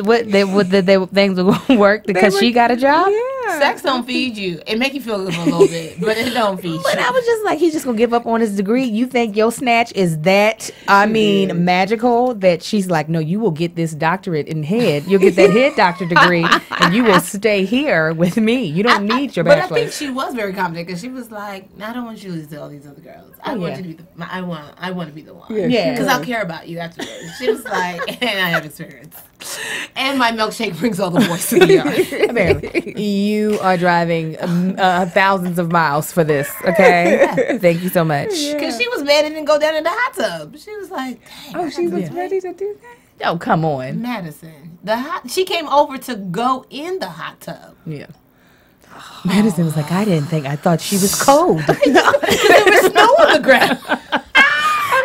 Speaker 4: things were gonna work because she got a job?
Speaker 6: Yeah.
Speaker 5: Sex don't feed you. It make you feel good for a little bit, but it don't feed
Speaker 4: But
Speaker 5: you.
Speaker 4: I was just like, he's just gonna give up on his degree. You think your snatch is that, magical that she's like, no, you will get this doctorate in head. You'll get that head doctor degree, and you will stay here with me. You don't need your
Speaker 5: But I
Speaker 4: bachelor's.
Speaker 5: think she was very confident because she was like, I don't want you to lose to all these other girls. I want you to be I want to be the one.
Speaker 4: Yeah.
Speaker 5: Because I'll care about you afterwards. She was like, and I have experience. And my milkshake brings all the boys to the yard.
Speaker 4: Apparently, you are driving thousands of miles for this. Okay, thank you so much.
Speaker 5: Because she was mad and didn't go down in the hot tub. She was like, dang,
Speaker 6: Oh, she was ready to do that.
Speaker 4: Oh, come on.
Speaker 5: Madison. She came over to go in the hot tub.
Speaker 4: Yeah. Madison was like, I thought she was cold.
Speaker 5: There was snow on the ground.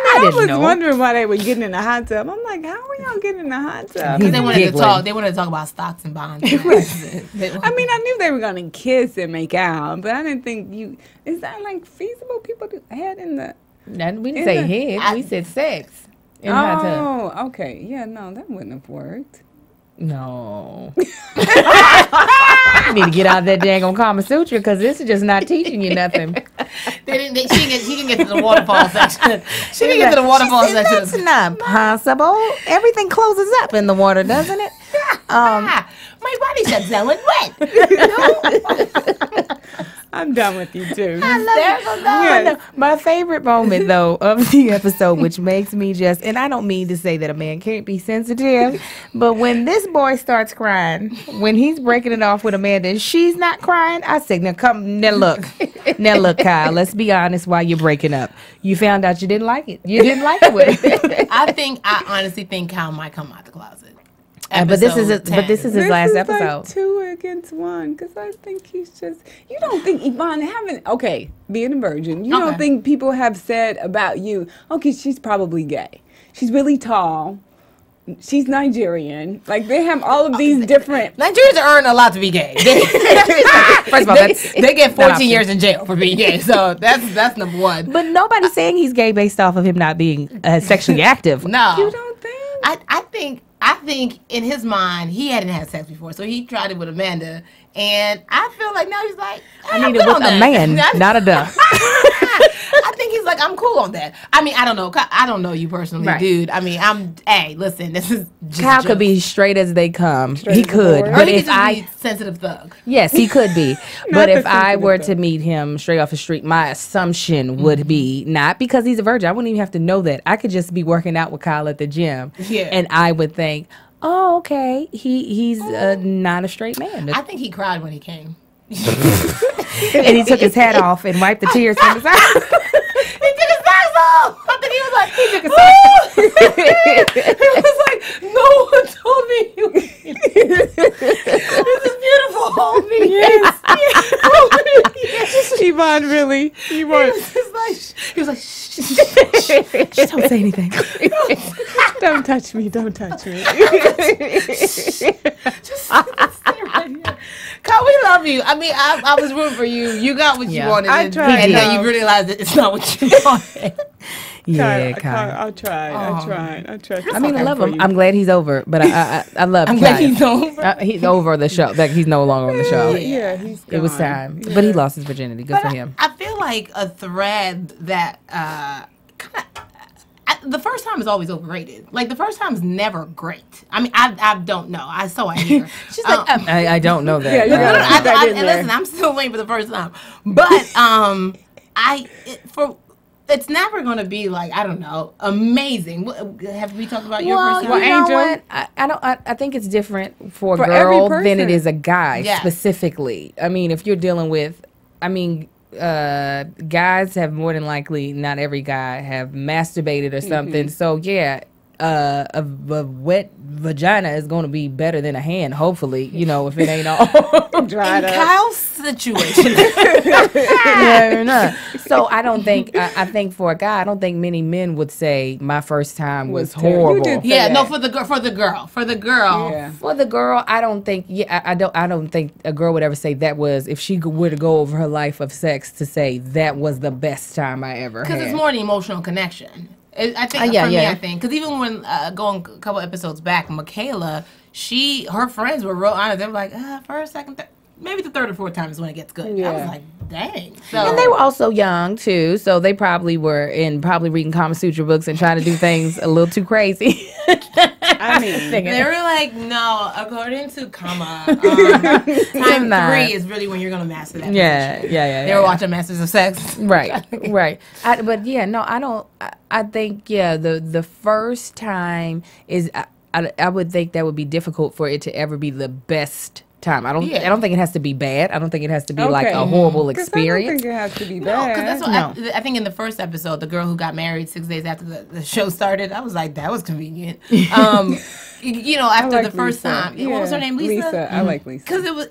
Speaker 6: I was wondering why they were getting in the hot tub. I'm like, how are y'all getting in the hot tub?
Speaker 5: Because they wanted to
Speaker 4: Giggling.
Speaker 5: talk. They wanted to talk about stocks and bonds.
Speaker 6: I mean, I knew they were gonna kiss and make out, but I didn't think is that like feasible? People do head in the.
Speaker 4: We didn't say head. We said sex in hot tub.
Speaker 6: Oh, okay. Yeah, no, that wouldn't have worked.
Speaker 4: No. You need to get out of that dang on Kama Sutra because this is just not teaching you nothing.
Speaker 5: She didn't get to the waterfall section. She didn't get to the waterfall section.
Speaker 4: That's not possible. Everything closes up in the water, doesn't it?
Speaker 5: My body shuts down when wet.
Speaker 6: I'm done with you too.
Speaker 4: Yes. My favorite moment, though, of the episode, which makes me just, and I don't mean to say that a man can't be sensitive, but when this boy starts crying, when he's breaking it off with Amanda and she's not crying, I say, now look, Kyle, let's be honest while you're breaking up. You found out you didn't like it. You didn't like it with it.
Speaker 5: I honestly think Kyle might come out the closet.
Speaker 4: But this is his last
Speaker 6: is
Speaker 4: episode.
Speaker 6: Like 2 against 1 because I think he's just. You don't think Yvonne being a virgin, you don't think people have said about you, okay, she's probably gay. She's really tall. She's Nigerian. Like they have all of these different.
Speaker 5: Nigerians are earning a lot to be gay.
Speaker 4: First of all,
Speaker 5: they get 14 years in jail for being gay. So that's number one.
Speaker 4: But nobody's saying he's gay based off of him not being sexually active.
Speaker 5: No,
Speaker 6: You don't think?
Speaker 5: I think in his mind he hadn't had sex before, so he tried it with Amanda, and I feel like now he's like,
Speaker 4: I need it with a man, not a duck.
Speaker 5: I think he's like, I'm cool on that. I mean, I don't know. I don't know you personally,
Speaker 4: Right.
Speaker 5: dude. I mean, listen, this is just
Speaker 4: Kyle
Speaker 5: a
Speaker 4: could
Speaker 5: joke.
Speaker 4: be straight as they come.
Speaker 6: Straight
Speaker 4: He
Speaker 6: as a
Speaker 4: could.
Speaker 6: board.
Speaker 5: Or
Speaker 4: But
Speaker 5: he
Speaker 4: if
Speaker 5: could just
Speaker 4: I,
Speaker 5: be sensitive thug.
Speaker 4: yes, he could be.
Speaker 6: Not
Speaker 4: But
Speaker 6: the
Speaker 4: if I
Speaker 6: sensitive
Speaker 4: were
Speaker 6: thug.
Speaker 4: to meet him straight off the street, my assumption would be not because he's a virgin. I wouldn't even have to know that. I could just be working out with Kyle at the gym.
Speaker 5: Yeah.
Speaker 4: And I would think, oh, okay, he's not a straight man.
Speaker 5: I think he cried when he came.
Speaker 4: And he took his hat off and wiped the tears from his eyes.
Speaker 5: He took his socks off. I think he was like,
Speaker 4: He took his socks
Speaker 5: he was like, no one told me you. This is beautiful. Hold me. Yes.
Speaker 6: Yvonne, really?
Speaker 5: He was like, shh.
Speaker 4: Just don't say anything.
Speaker 6: Don't touch me. Don't touch me.
Speaker 5: Just stay right here. Kyle, we love you. I mean, I was rooting for you. You got what you
Speaker 4: Yeah.
Speaker 5: wanted.
Speaker 6: I tried.
Speaker 5: And then
Speaker 6: Yeah.
Speaker 5: you realized that it's not what you wanted.
Speaker 4: Yeah, Kyle.
Speaker 6: I'll try. I tried.
Speaker 4: I mean, I love him. I'm glad he's over, but I love
Speaker 5: I'm
Speaker 4: Kyle.
Speaker 5: glad he's over.
Speaker 4: He's over the show. Like he's no longer on the show.
Speaker 6: Yeah, he's
Speaker 4: It was
Speaker 6: gone.
Speaker 4: time, but he lost his virginity. Good for him.
Speaker 5: I feel like a thread that the first time is always overrated. Like the first time is never great. I mean, I don't know. I hear.
Speaker 4: She's like, I don't know that.
Speaker 6: Yeah, you gotta put that in
Speaker 5: And
Speaker 6: there.
Speaker 5: listen, I'm still waiting for the first time. But it's never going to be like, I don't know, amazing. Have we talked about your
Speaker 4: Well,
Speaker 5: first
Speaker 4: you
Speaker 5: time?
Speaker 4: know
Speaker 6: Angel?
Speaker 4: what? I don't. I think it's different for a
Speaker 6: For every
Speaker 4: girl than it
Speaker 6: person.
Speaker 4: is a guy
Speaker 5: Yes.
Speaker 4: specifically. I mean, if you're dealing with, guys have more than likely, not every guy have masturbated or something. So yeah, a wet vagina is going to be better than a hand, hopefully, if it ain't all dried up.
Speaker 5: Kyle's situation.
Speaker 4: So I don't think, I think for a guy, I don't think many men would say my first time was horrible.
Speaker 5: Yeah, no, for the girl. Yeah. For
Speaker 4: the girl, I don't think, I don't think a girl would ever say that was, if she were to go over her life of sex, to say that was the best time I ever had.
Speaker 5: Because it's more an emotional connection. I think I think because even when going a couple episodes back, Michaela, her friends were real honest. They were like, first, second, maybe the third or fourth time is when it gets good. I was like, dang. So,
Speaker 4: and they were also young too, so they probably were probably reading Kama Sutra books and trying to do things a little too crazy.
Speaker 6: I mean,
Speaker 5: they were like, no, according to Kama, time 3 is really when you're gonna master that.
Speaker 4: Yeah.
Speaker 5: They were watching Masters of Sex.
Speaker 4: Right. I think the first time is I would think that would be difficult for it to ever be the best time. I don't think it has to be bad. I don't think it has to be like a horrible experience.
Speaker 6: I don't think it has to be
Speaker 5: No,
Speaker 6: bad.
Speaker 5: because that's what I think in the first episode, the girl who got married 6 days after the show started, I was like, that was convenient. After the first time. What was her name? Lisa?
Speaker 6: I like Lisa.
Speaker 5: Because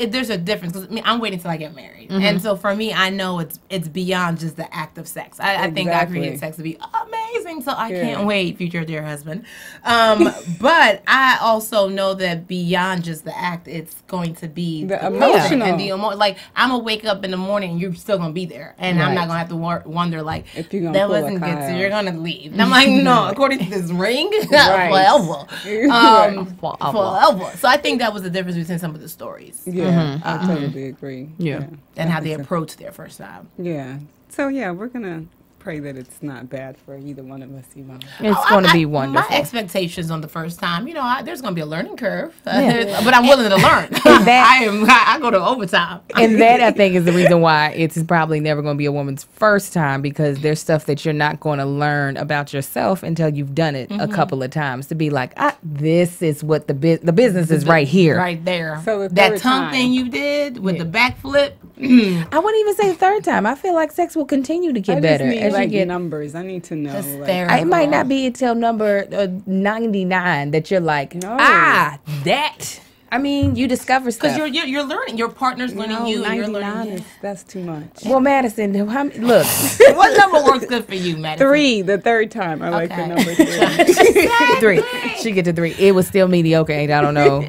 Speaker 5: there's a difference. Because I'm waiting till I get married. And so for me, I know it's beyond just the act of sex. I think I created sex to be amazing. So I can't wait, future dear husband. But I also know that beyond just the act, it's going to be
Speaker 6: the emotional
Speaker 5: and the like I'm gonna wake up in the morning and you're still gonna be there, and I'm not gonna have to wonder like
Speaker 6: if you're gonna
Speaker 5: that wasn't good, so you're gonna leave. And I'm like, no, according to this ring, forever. Forever. So I think that was the difference between some of the stories.
Speaker 6: Yeah, I totally agree.
Speaker 4: Yeah.
Speaker 5: And how they approached their first time.
Speaker 6: Yeah. So we're gonna pray that it's not bad for either one of us, Yvonne.
Speaker 4: It's going to be wonderful.
Speaker 5: My expectations on the first time, there's going to be a learning curve, but I'm willing to learn. I go to overtime.
Speaker 4: And that, I think, is the reason why it's probably never going to be a woman's first time, because there's stuff that you're not going to learn about yourself until you've done it a couple of times, to be like, this is what the business is right here.
Speaker 5: Right there.
Speaker 6: So
Speaker 5: that tongue thing you did with the backflip.
Speaker 4: I wouldn't even say the third time. I feel like sex will continue to get better as you get
Speaker 6: numbers. I need to know.
Speaker 4: It might not be until number 99 that you're like, that. I mean, you discover stuff.
Speaker 5: Because you're learning. Your partner's learning you, and you're learning.
Speaker 6: That's too much.
Speaker 4: Well, Madison, look.
Speaker 5: What number works good for you, Madison?
Speaker 6: 3, the third time. I like the number 3.
Speaker 4: 3. She get to 3. It was still mediocre, I don't know.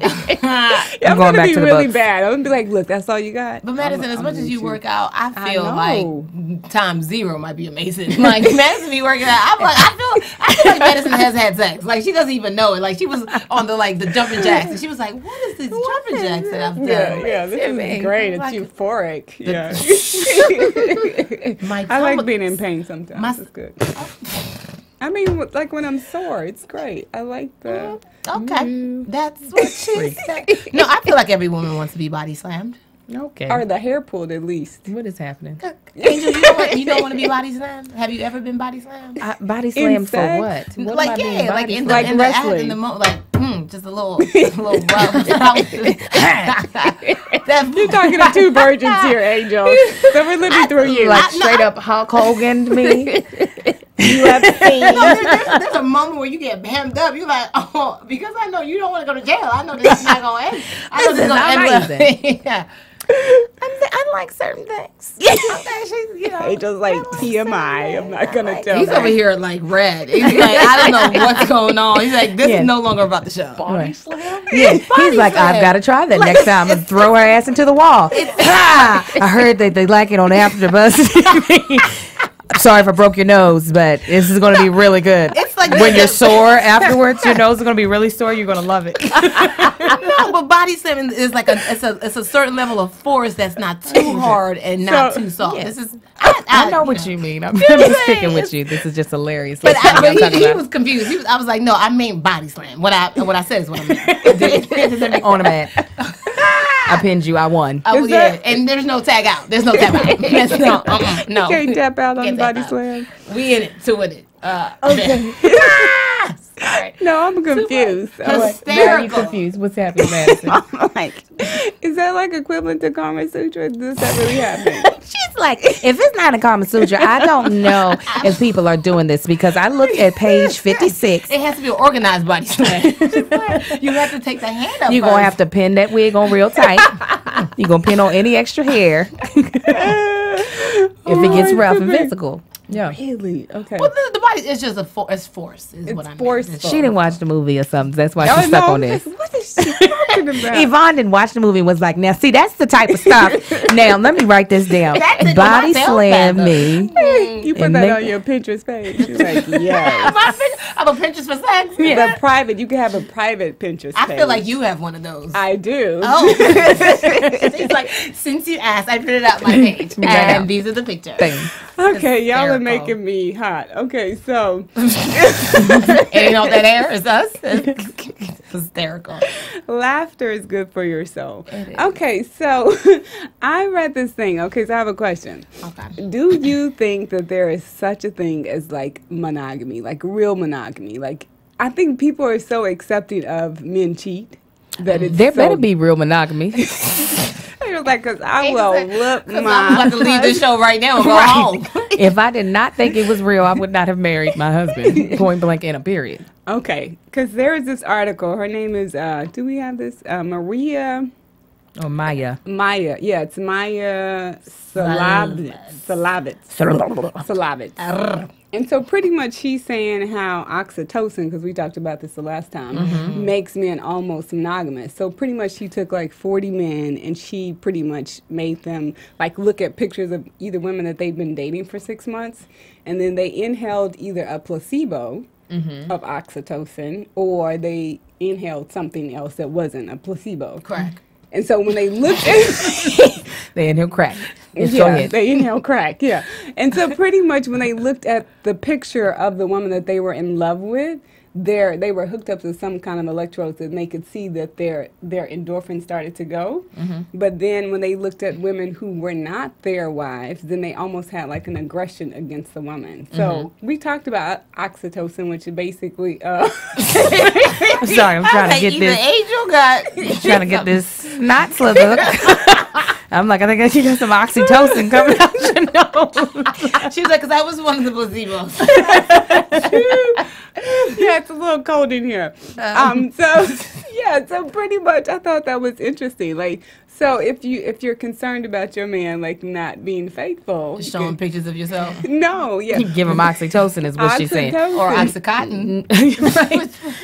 Speaker 6: I'm going to be really bad. I'm going to be like, look, that's all you got.
Speaker 5: But Madison, as much as you work out, I feel like times 0 might be amazing. Like, Madison be working out. I feel like Madison has had sex. Like, she doesn't even know it. Like, she was on the jumping jacks, and she was like, what is this jumping jacks that I've done?
Speaker 6: Yeah, this is great. It's euphoric. Yeah. I like being in pain sometimes. It's good. I mean, like when I'm sore, it's great. I like the...
Speaker 5: Okay. That's what she said. No, I feel like every woman wants to be body slammed.
Speaker 4: Okay.
Speaker 6: Or the hair pulled, at least.
Speaker 4: What is happening?
Speaker 5: Angel, you don't want to be body slammed? Have you ever been body slammed?
Speaker 4: Body slammed for what?
Speaker 5: Like, in the
Speaker 6: wrestling.
Speaker 5: Just a little rub.
Speaker 6: You're talking to two virgins here, Angel. So we're living through you.
Speaker 4: Like straight up Hulk Hogan to me.
Speaker 6: You have seen.
Speaker 5: There's a moment where you get hammed up. You're like, oh, because I know you don't want to go to jail. I know this is not going to end. I know this is going to end. Yeah. I like certain things.
Speaker 6: Angel's like TMI. I'm not gonna tell.
Speaker 5: He's over here like red. He's like, I don't know what's going on. He's like, this is no longer about the show.
Speaker 7: Body slam?
Speaker 4: Yeah, he's like, I've got to try that next time and throw her ass into the wall. I heard that they like it on AfterBuzz TV. I'm sorry if I broke your nose, but this is going to be really good.
Speaker 5: It's like
Speaker 4: when you're sore afterwards, your nose is going to be really sore. You're going to love it.
Speaker 5: No, but body slamming is like it's a certain level of force that's not too hard and not too soft. This is
Speaker 4: I know what you mean. I'm just sticking with you. This is just hilarious.
Speaker 5: But he was confused. I was like, no, I mean body slam. What I said is what I meant.
Speaker 4: On a mat. I pinned you. I won.
Speaker 5: And there's no tag out. There's no tap out. No.
Speaker 6: You can't tap out on body slam.
Speaker 5: We in it, two in it.
Speaker 6: Okay.
Speaker 5: Sorry.
Speaker 6: No, I'm confused.
Speaker 4: Now you confused. What's happening, Madison?
Speaker 6: I'm like, Is that like equivalent to Kama Sutra? Does that really happen?
Speaker 4: She's like, if it's not a Kama Sutra, I don't know if people are doing this because I looked at page 56.
Speaker 5: It has to be an organized body slam. You have to take the hand up.
Speaker 4: You're going to have to pin that wig on real tight. You're going to pin on any extra hair if it gets rough and physical. Yeah.
Speaker 6: Really? Okay.
Speaker 5: Well, the body is just it's force. Is what I mean.
Speaker 6: Forceful.
Speaker 4: She didn't watch the movie or something. That's why she's stuck on this.
Speaker 6: What is she talking about?
Speaker 4: Yvonne didn't watch the movie and was like, now, see, that's the type of stuff. Now, let me write this down. Body slam me.
Speaker 6: You put that on your Pinterest page. She's like, yes.
Speaker 5: I'm a Pinterest for sex.
Speaker 6: Yeah. The private, you can have a private Pinterest page.
Speaker 5: I feel like you have one of those.
Speaker 6: I do.
Speaker 5: Oh. She's like, since you asked, I printed out my page. And these are the pictures.
Speaker 6: Okay, y'all are making me hot. Okay, so.
Speaker 5: Ain't all that air is us. It's hysterical.
Speaker 6: Laughter is good for your soul. Okay, so I read this thing. Okay, so I have a question.
Speaker 5: Okay.
Speaker 6: Do you think that there is such a thing as like monogamy, like real monogamy? Like, I think people are so accepting of men cheat that it's
Speaker 4: There better be real monogamy.
Speaker 6: He was like, because I will look my.
Speaker 5: I'm about to leave this show right now and go home.
Speaker 4: If I did not think it was real, I would not have married my husband, point blank in a period.
Speaker 6: Okay, because there is this article. Her name is, do we have this? Maria.
Speaker 4: Or Maya.
Speaker 6: Maya. Yeah, it's Maya Salavitz. And so pretty much she's saying how oxytocin, because we talked about this the last time, makes men almost monogamous. So pretty much she took like 40 men and she pretty much made them like look at pictures of either women that they've been dating for 6 months, and then they inhaled either a placebo of oxytocin or they inhaled something else that wasn't a placebo.
Speaker 5: Crack.
Speaker 6: And so when they looked at
Speaker 4: They inhale crack.
Speaker 6: yeah, they inhale crack, yeah. And so pretty much when they looked at the picture of the woman that they were in love with, they were hooked up to some kind of electrodes and they could see that their endorphins started to go. But then when they looked at women who were not their wives, then they almost had like an aggression against the woman. So we talked about oxytocin, which is basically
Speaker 4: I'm sorry, I'm trying to get this.
Speaker 5: Angel got.
Speaker 4: Trying to get this snot slither. I'm like, I think she got some oxytocin coming out your nose.
Speaker 5: She was like, because I was one of the placebos.
Speaker 6: Yeah, it's a little cold in here. So pretty much I thought that was interesting. Like, so if you're concerned about your man like not being faithful,
Speaker 5: Showing pictures of yourself.
Speaker 6: no, yeah,
Speaker 4: Give him oxytocin is what she's saying.
Speaker 5: Or Oxycontin.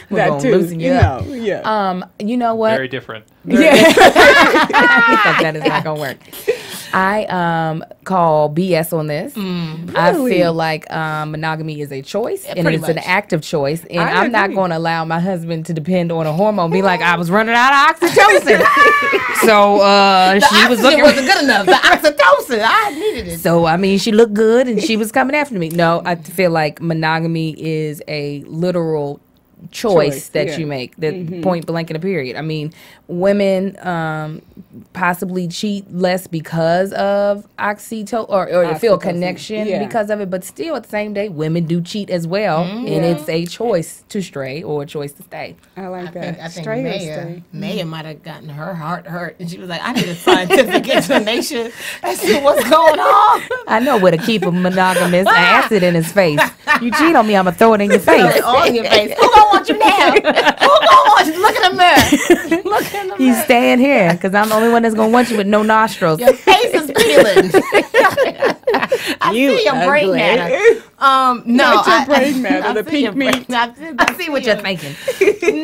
Speaker 6: that too.
Speaker 4: Loosen you up.
Speaker 6: Yeah.
Speaker 4: You know what?
Speaker 7: Very different.
Speaker 4: That is not gonna work. I call BS on this. I feel like monogamy is a choice and it's an active choice, and I'm not going to allow my husband to depend on a hormone. Be like, I was running out of oxytocin, so she was looking.
Speaker 5: Wasn't good enough. The oxytocin, I needed it.
Speaker 4: So I mean, she looked good and she was coming after me. No, I feel like monogamy is a literal choice that you make, that point blank in a period. I mean, women possibly cheat less because of oxytocin or feel connection because of it, but still at the same day, women do cheat as well, and it's a choice to stray or a choice to stay.
Speaker 6: I like that.
Speaker 5: I think
Speaker 6: Stray or stay?
Speaker 5: Maya might have gotten her heart hurt, and she was like, I need a scientific explanation as to what's going on.
Speaker 4: I know where to keep a monogamous acid in his face. You cheat on me, I'm gonna throw it in your face.
Speaker 5: All in your face. Who gonna want you now? Who gonna want you? Look in the mirror. Look in the mirror.
Speaker 4: He's staying here because I'm the only one that's gonna want you with no nostrils.
Speaker 5: Your face is peeling. I see your brain matter. No,
Speaker 6: not your brain matter. The pink meat.
Speaker 5: I see what you're thinking.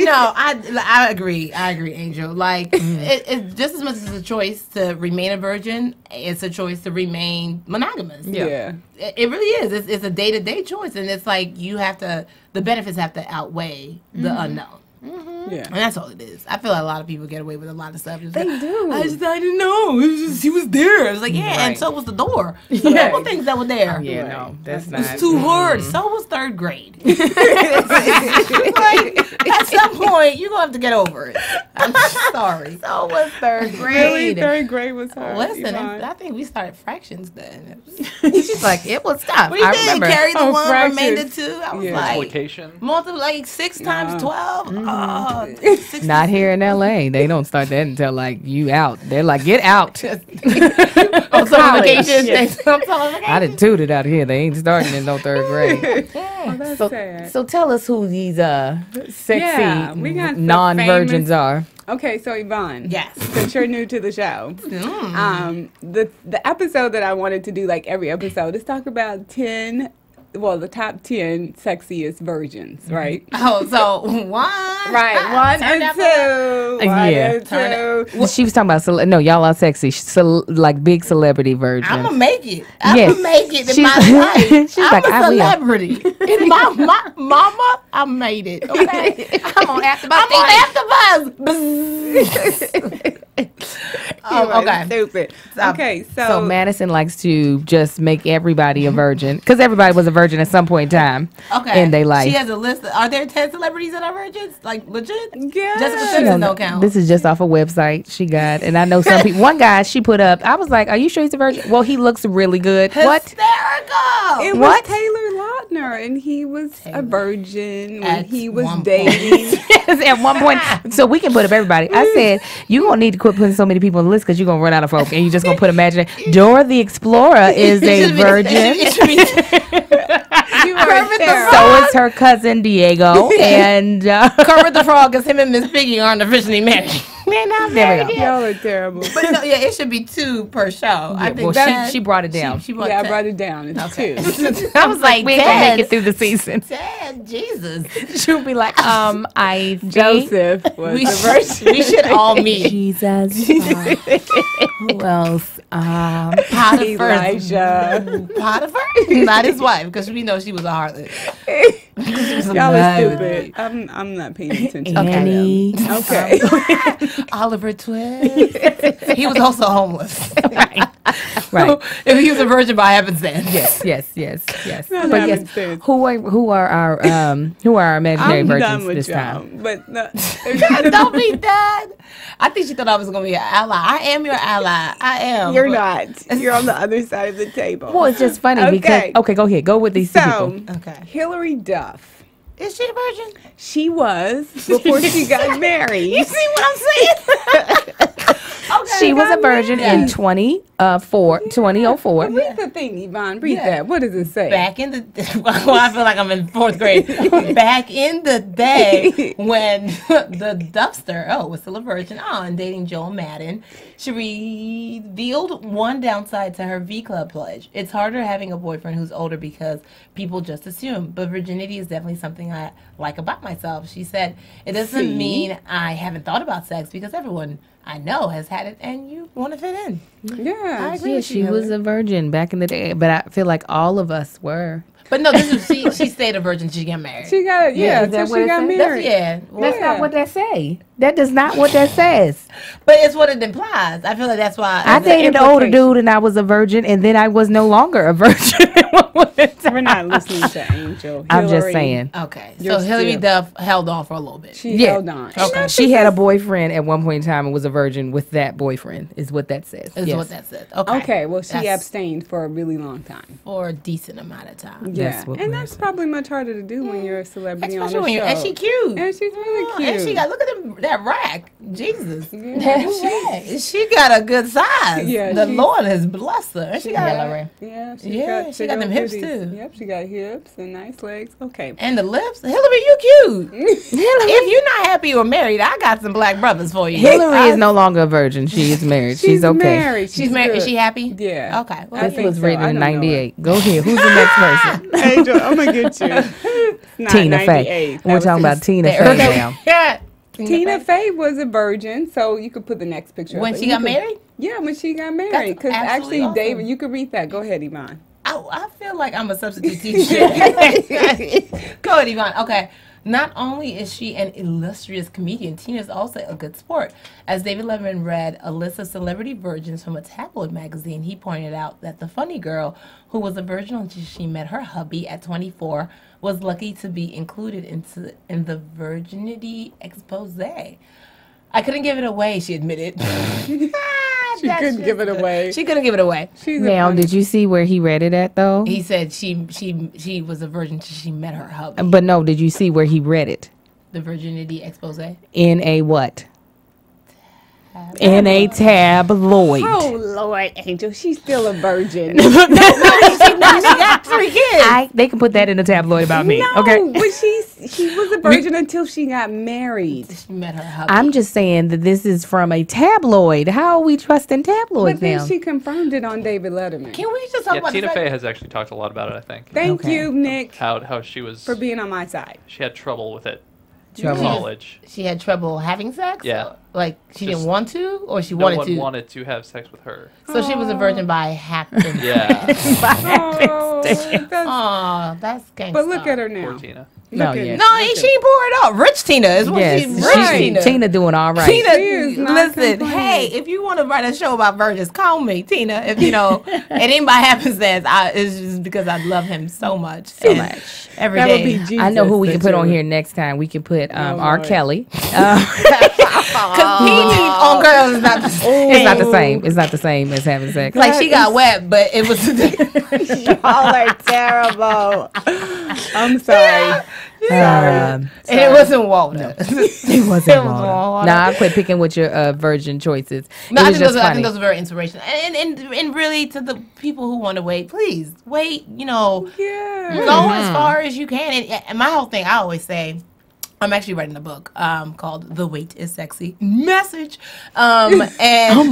Speaker 5: No, I agree. I agree, Angel. Like it's just as much as a choice to remain a virgin, it's a choice to remain monogamous.
Speaker 6: Yeah.
Speaker 5: It really is. It's a day-to-day choice, and it's like the benefits have to outweigh the unknown.
Speaker 6: Yeah.
Speaker 5: And that's all it is. I feel like a lot of people get away with a lot of stuff. Just
Speaker 6: They
Speaker 5: like,
Speaker 6: do.
Speaker 5: I didn't know. It was just, he was there. I was like, yeah, and so was the door. So there were things that were there.
Speaker 4: Yeah, no, that's
Speaker 5: It
Speaker 4: not.
Speaker 5: was too hard. So was third grade. At some point, you're going to have to get over it. I'm sorry.
Speaker 4: So was third grade.
Speaker 6: Really? Third grade was hard.
Speaker 5: Listen,
Speaker 6: Yvonne.
Speaker 5: I think we started fractions then.
Speaker 4: She's like, it was tough.
Speaker 5: What do you
Speaker 4: I
Speaker 5: think?
Speaker 4: remember.
Speaker 5: Carry the one,
Speaker 6: fractions.
Speaker 5: remainder two. I was
Speaker 6: Yeah.
Speaker 5: like,
Speaker 7: Multiplication.
Speaker 5: like 6 times 12.
Speaker 4: Not here in LA. They don't start that until like you out. They're like, get out.
Speaker 5: On some vacation.
Speaker 6: Yes.
Speaker 4: I done tooted out here. They ain't starting in no third grade.
Speaker 6: Oh, that's
Speaker 4: So,
Speaker 6: sad.
Speaker 4: so tell us who these sexy
Speaker 6: Yeah, we got some
Speaker 4: non-virgins
Speaker 6: famous-
Speaker 4: are.
Speaker 6: Okay, so Yvonne.
Speaker 5: Yes.
Speaker 6: Since you're new to the show, the episode that I wanted to do, like every episode, is talk about the top 10 sexiest virgins, right?
Speaker 5: Oh, so one.
Speaker 6: Right, one
Speaker 5: Turn
Speaker 6: and
Speaker 5: that
Speaker 6: two.
Speaker 4: Yeah.
Speaker 6: One and two.
Speaker 4: She was talking about no, y'all are sexy. Like big celebrity virgins.
Speaker 5: I'm gonna make it. I'm
Speaker 4: Yes.
Speaker 5: gonna make it in
Speaker 4: She's-
Speaker 5: my life.
Speaker 4: she's
Speaker 5: I'm
Speaker 4: like,
Speaker 5: a
Speaker 4: I will.
Speaker 5: celebrity. In my mama, I made it. Okay, I'm on AfterBuzz. Okay.
Speaker 6: Stupid. Okay,
Speaker 4: So Madison likes to just make everybody a virgin because everybody was a virgin at some point in time
Speaker 5: Okay.
Speaker 4: in their life.
Speaker 5: She has a list. Are there 10 celebrities that are virgins? Like legit?
Speaker 6: Yeah.
Speaker 5: Jessica
Speaker 4: She
Speaker 5: Simpson
Speaker 4: don't
Speaker 5: don't
Speaker 4: know.
Speaker 5: count.
Speaker 4: This is just off a website she got, and I know some people. One guy she put up. I was like, "Are you sure he's a virgin?" Well, he looks really good. What?
Speaker 5: Hysterical.
Speaker 6: It
Speaker 4: What?
Speaker 6: was Taylor Lautner, and he was a virgin when
Speaker 5: At
Speaker 6: he was
Speaker 5: one
Speaker 6: dating.
Speaker 4: At one point, so we can put up everybody. I said, "You gonna need to quit putting so many people on the list because you're gonna run out of folk, and you just gonna put imaginary." Dora the Explorer is a virgin.
Speaker 5: It should be
Speaker 6: You are terrible.
Speaker 4: So is her cousin Diego, and
Speaker 5: Kermit the Frog, because him and Miss Piggy aren't officially married. They're not
Speaker 4: There we
Speaker 5: married
Speaker 4: go.
Speaker 5: yet.
Speaker 6: Y'all are terrible.
Speaker 5: But no, yeah, it should be 2 per show. I think
Speaker 4: well,
Speaker 5: that
Speaker 4: she brought it down.
Speaker 5: She brought
Speaker 6: Yeah, I
Speaker 5: 10.
Speaker 6: brought it down. It's
Speaker 5: Okay.
Speaker 6: 2.
Speaker 5: I was like,
Speaker 4: we ain't gonna
Speaker 5: 10.
Speaker 4: make it through the season.
Speaker 5: 10, Jesus.
Speaker 4: She'll be like, I think
Speaker 6: Joseph was
Speaker 5: We
Speaker 6: the virgin.
Speaker 5: we should all meet.
Speaker 4: Jesus. Who else?
Speaker 5: Potiphar.
Speaker 6: Elijah.
Speaker 5: Potiphar? Not his wife, because we know she was a harlot.
Speaker 6: Y'all are stupid. I'm not paying attention. to
Speaker 4: Annie.
Speaker 6: them. Okay.
Speaker 5: Oliver Twist. He was also homeless.
Speaker 4: Right.
Speaker 5: If he was a virgin by happenstance.
Speaker 4: Yes.
Speaker 6: Not
Speaker 4: But yes,
Speaker 6: happenstance.
Speaker 4: who are our imaginary
Speaker 6: I'm
Speaker 4: virgins
Speaker 6: done with
Speaker 4: this
Speaker 6: y'all.
Speaker 4: time?
Speaker 6: But no,
Speaker 5: Don't be that. I think she thought I was going to be an ally. I am your ally. I am.
Speaker 6: you're
Speaker 5: but-
Speaker 6: not. You're on the other side of the table.
Speaker 4: Well, it's just funny because go ahead, go with these two
Speaker 6: So,
Speaker 4: people.
Speaker 5: Okay.
Speaker 6: Hillary Duff.
Speaker 5: Is she a virgin?
Speaker 6: She was before she got married.
Speaker 5: You see what I'm saying? Okay.
Speaker 4: She was a virgin in 2004.
Speaker 6: Read the thing, Yvonne. Read
Speaker 5: Yeah.
Speaker 6: that. What does it say?
Speaker 5: Back in the well, I feel like I'm in 4th grade. Back in the day when the Duffster was still a virgin and dating Joel Madden, she revealed one downside to her V Club pledge. It's harder having a boyfriend who's older because people just assume, but virginity is definitely something I like about myself. She said, it doesn't mean I haven't thought about sex because everyone I know has had it and you want to fit in.
Speaker 6: Yeah.
Speaker 5: I agree
Speaker 4: Yeah,
Speaker 5: with
Speaker 4: she
Speaker 5: you,
Speaker 4: was
Speaker 5: Hillary.
Speaker 4: a virgin back in the day, but I feel like all of us were.
Speaker 5: But no, this is she stayed a virgin. She got married.
Speaker 6: She got
Speaker 4: is that
Speaker 6: so
Speaker 4: what
Speaker 6: she
Speaker 4: it
Speaker 6: got
Speaker 4: says?
Speaker 6: married.
Speaker 5: That's
Speaker 4: That's not what that say. That does not what that says.
Speaker 5: but it's what it implies. I feel like that's why.
Speaker 4: I
Speaker 5: the
Speaker 4: dated an older
Speaker 5: implication-
Speaker 4: dude and I was a virgin, and then I was no longer a virgin.
Speaker 6: We're not listening to Angel.
Speaker 4: I'm just
Speaker 6: Hillary,
Speaker 4: saying.
Speaker 5: Okay,
Speaker 6: You're
Speaker 5: so Hillary
Speaker 6: still-
Speaker 5: Duff held on for a little bit.
Speaker 6: She
Speaker 4: Yeah.
Speaker 6: held on.
Speaker 5: Okay.
Speaker 4: She had a boyfriend at one point in time and was a virgin with that boyfriend, is what that says.
Speaker 5: Is
Speaker 4: Yes.
Speaker 5: what that said. Okay.
Speaker 6: Okay, well, she
Speaker 5: That's
Speaker 6: abstained for a really long time.
Speaker 5: for a decent amount of time.
Speaker 6: Yeah,
Speaker 4: That's what
Speaker 6: and
Speaker 4: we're
Speaker 6: that's probably much harder to do when you're a celebrity on
Speaker 5: Especially
Speaker 6: the
Speaker 5: when
Speaker 6: show.
Speaker 5: you're, and she cute.
Speaker 6: And she's really cute.
Speaker 5: And she got look at that rack. Jesus.
Speaker 6: Yeah.
Speaker 5: She got a good size.
Speaker 6: Yeah,
Speaker 5: The
Speaker 6: she's-
Speaker 5: Lord has blessed her. And she got
Speaker 4: Hillary.
Speaker 6: Yeah,
Speaker 5: She got them hips, too.
Speaker 6: Yep, she got hips and nice legs. Okay.
Speaker 5: and the lips. Hillary, you cute. If you're not happy or married, I got some black brothers for you.
Speaker 4: Hillary is no longer a virgin. She is married. She's okay.
Speaker 6: married.
Speaker 5: She's married. Is
Speaker 6: good.
Speaker 5: she happy?
Speaker 6: Yeah.
Speaker 5: Okay. Well,
Speaker 6: I
Speaker 4: This
Speaker 6: think
Speaker 4: was
Speaker 6: so.
Speaker 4: written
Speaker 6: I
Speaker 4: in
Speaker 6: don't know
Speaker 4: '98. Go ahead. Who's the next person?
Speaker 6: Angel, I'm gonna get you. Not
Speaker 4: Tina Fey.
Speaker 6: 98.
Speaker 4: We're
Speaker 6: That
Speaker 4: talking
Speaker 6: was
Speaker 4: about Tina
Speaker 5: there.
Speaker 4: Fey now.
Speaker 5: Yeah.
Speaker 6: Tina Fey was a virgin, so you could put the next picture.
Speaker 5: When
Speaker 6: up.
Speaker 5: she
Speaker 6: You
Speaker 5: got
Speaker 6: could-
Speaker 5: married?
Speaker 6: Yeah, when she got married. Because
Speaker 5: absolutely
Speaker 6: actually,
Speaker 5: awesome.
Speaker 6: David, you could read that. Go ahead, Yvonne.
Speaker 5: I feel like I'm a substitute teacher. Go ahead, Yvonne. Okay. Not only is she an illustrious comedian, Tina is also a good sport. As David Letterman read a list of celebrity virgins from a tabloid magazine, he pointed out that the funny girl, who was a virgin until she met her hubby at 24, was lucky to be included in the Virginity expose. I couldn't give it away, she admitted.
Speaker 6: She couldn't give it away.
Speaker 5: She couldn't give it away.
Speaker 4: Now, did you see where he read it at, though?
Speaker 5: He said she was a virgin until she met her hubby.
Speaker 4: But no, did you see where he read it?
Speaker 5: The Virginity expose?
Speaker 4: In a what? In a tabloid.
Speaker 6: Oh, Lord, Angel, she's still a virgin.
Speaker 5: No, she's not. She got 3 kids.
Speaker 4: They can put that in a tabloid about me.
Speaker 6: No,
Speaker 4: Okay.
Speaker 6: but she was a virgin until she got married.
Speaker 5: She met her hubby.
Speaker 4: I'm just saying that this is from a tabloid. How are we trusting tabloids
Speaker 6: But then
Speaker 4: now?
Speaker 6: she confirmed it on David Letterman.
Speaker 5: Can we just talk
Speaker 7: Yeah,
Speaker 5: about
Speaker 7: Tina
Speaker 5: the fact
Speaker 7: Fey has actually talked a lot about it, I think.
Speaker 6: Thank
Speaker 4: Okay.
Speaker 6: you, Nick,
Speaker 7: How she was,
Speaker 6: for being on my side.
Speaker 7: she had trouble with it in
Speaker 4: Trouble.
Speaker 7: college.
Speaker 5: she had trouble having sex?
Speaker 7: Yeah.
Speaker 5: Like she
Speaker 7: Just-
Speaker 5: didn't want to, or she
Speaker 7: No
Speaker 5: wanted
Speaker 7: one
Speaker 5: to?
Speaker 7: wanted to have sex with her.
Speaker 5: So she was a virgin by happenstance.
Speaker 7: Yeah.
Speaker 6: Oh, that's,
Speaker 5: Aw, that's gangsta.
Speaker 6: but look at her now.
Speaker 7: Poor Tina.
Speaker 4: No,
Speaker 6: Look at
Speaker 4: yeah.
Speaker 6: her.
Speaker 5: No, she ain't pour it out. Rich Tina is what
Speaker 4: Yes,
Speaker 5: she. Rich
Speaker 4: Tina doing all right.
Speaker 5: Tina,
Speaker 6: She is not
Speaker 5: listen,
Speaker 6: complaining.
Speaker 5: hey, if you want to write a show about virgins, call me, Tina. If you know, it ain't by happenstance. It's just because I love him so much.
Speaker 4: So
Speaker 5: And
Speaker 4: much.
Speaker 5: Every
Speaker 6: That
Speaker 5: day.
Speaker 6: would be Jesus.
Speaker 4: I know who we
Speaker 6: that
Speaker 4: can put
Speaker 6: you
Speaker 4: on
Speaker 6: would-
Speaker 4: here next time. We can put R.
Speaker 6: Lord.
Speaker 4: Kelly.
Speaker 5: Because peeing on girls is not the same.
Speaker 4: It's not the same. It's not the same as having sex.
Speaker 5: Like she got wet, but it was.
Speaker 6: Y'all are terrible. I'm sorry.
Speaker 5: And it wasn't water.
Speaker 4: It wasn't water. Nah, I quit picking with your virgin choices.
Speaker 5: No,
Speaker 4: It
Speaker 5: I
Speaker 4: was
Speaker 5: think,
Speaker 4: just
Speaker 5: those, I
Speaker 4: funny.
Speaker 5: think those are very inspirational. And really, to the people who want to wait, please wait. You know,
Speaker 6: Yeah.
Speaker 5: go as far as you can. And my whole thing, I always say, I'm actually writing a book called "The Wait Is Sexy." Message. And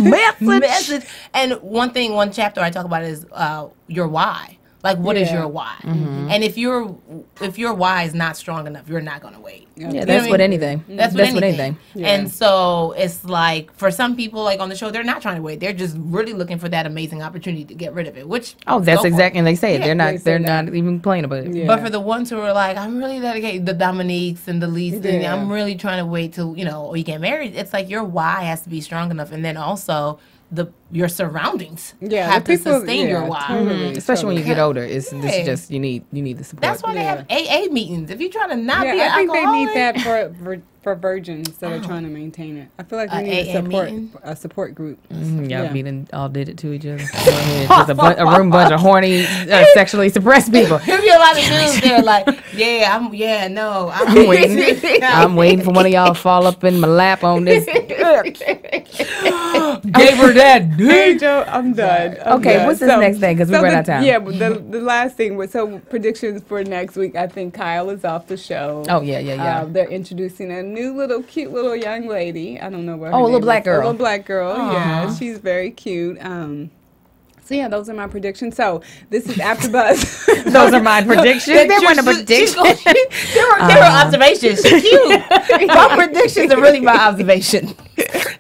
Speaker 5: message. And one chapter I talk about is your why. Like, what is
Speaker 6: Yeah.
Speaker 5: your why? And if your why is not strong enough, you're not gonna wait.
Speaker 4: Yeah,
Speaker 5: You know
Speaker 4: that's
Speaker 5: what I
Speaker 4: what
Speaker 5: mean?
Speaker 4: anything.
Speaker 5: That's what anything.
Speaker 6: Yeah.
Speaker 5: And so it's like for some people, like on the show, they're not trying to wait. They're just really looking for that amazing opportunity to get rid of it. Which
Speaker 4: Oh, that's
Speaker 5: go for it.
Speaker 4: exactly. And they say it.
Speaker 5: Yeah,
Speaker 4: They're not.
Speaker 6: they say
Speaker 4: They're
Speaker 6: that.
Speaker 4: not even playing about it.
Speaker 6: Yeah.
Speaker 5: But for the ones who are like, I'm really dedicated, the Dominiques and the Lisa, and
Speaker 6: Yeah.
Speaker 5: I'm really trying to wait till you get married. It's like your why has to be strong enough, and then also your surroundings
Speaker 6: Yeah,
Speaker 5: have
Speaker 6: the
Speaker 5: to
Speaker 6: people-
Speaker 5: sustain your
Speaker 6: yeah,
Speaker 5: why.
Speaker 6: totally.
Speaker 4: Especially when you get older, it's this
Speaker 5: Yeah.
Speaker 4: is just you need the support.
Speaker 5: That's why they have AA meetings. If you're trying to not be
Speaker 6: Yeah,
Speaker 5: an
Speaker 6: I think they
Speaker 5: alcoholic,
Speaker 6: need that for virgins that are trying to maintain it. I feel like we need
Speaker 5: AA meeting?
Speaker 6: a support group.
Speaker 4: Y'all
Speaker 6: Yeah.
Speaker 4: beating all did it to each other. Just a room bunch of horny, sexually suppressed people.
Speaker 5: There'll be a lot of dudes there like, I'm
Speaker 4: waiting. I'm waiting for one of y'all to fall up in my lap on this.
Speaker 5: Gave her that
Speaker 6: Hey Joe, I'm done. I'm
Speaker 4: Okay,
Speaker 6: done.
Speaker 4: what's this next thing? 'Cause we ran out of time.
Speaker 6: Yeah, but the last thing was predictions for next week. I think Kyle is off the show.
Speaker 4: Oh yeah.
Speaker 6: They're introducing a new cute little young lady. I don't know what.
Speaker 4: Oh,
Speaker 6: her
Speaker 4: a little
Speaker 6: name
Speaker 4: black
Speaker 6: is.
Speaker 4: girl.
Speaker 6: A little black girl. Yeah, she's very cute. So yeah, those are my predictions. So this is AfterBuzz.
Speaker 4: Those are my predictions. They weren't a prediction.
Speaker 5: They were observations. She's cute. My predictions are really my observation.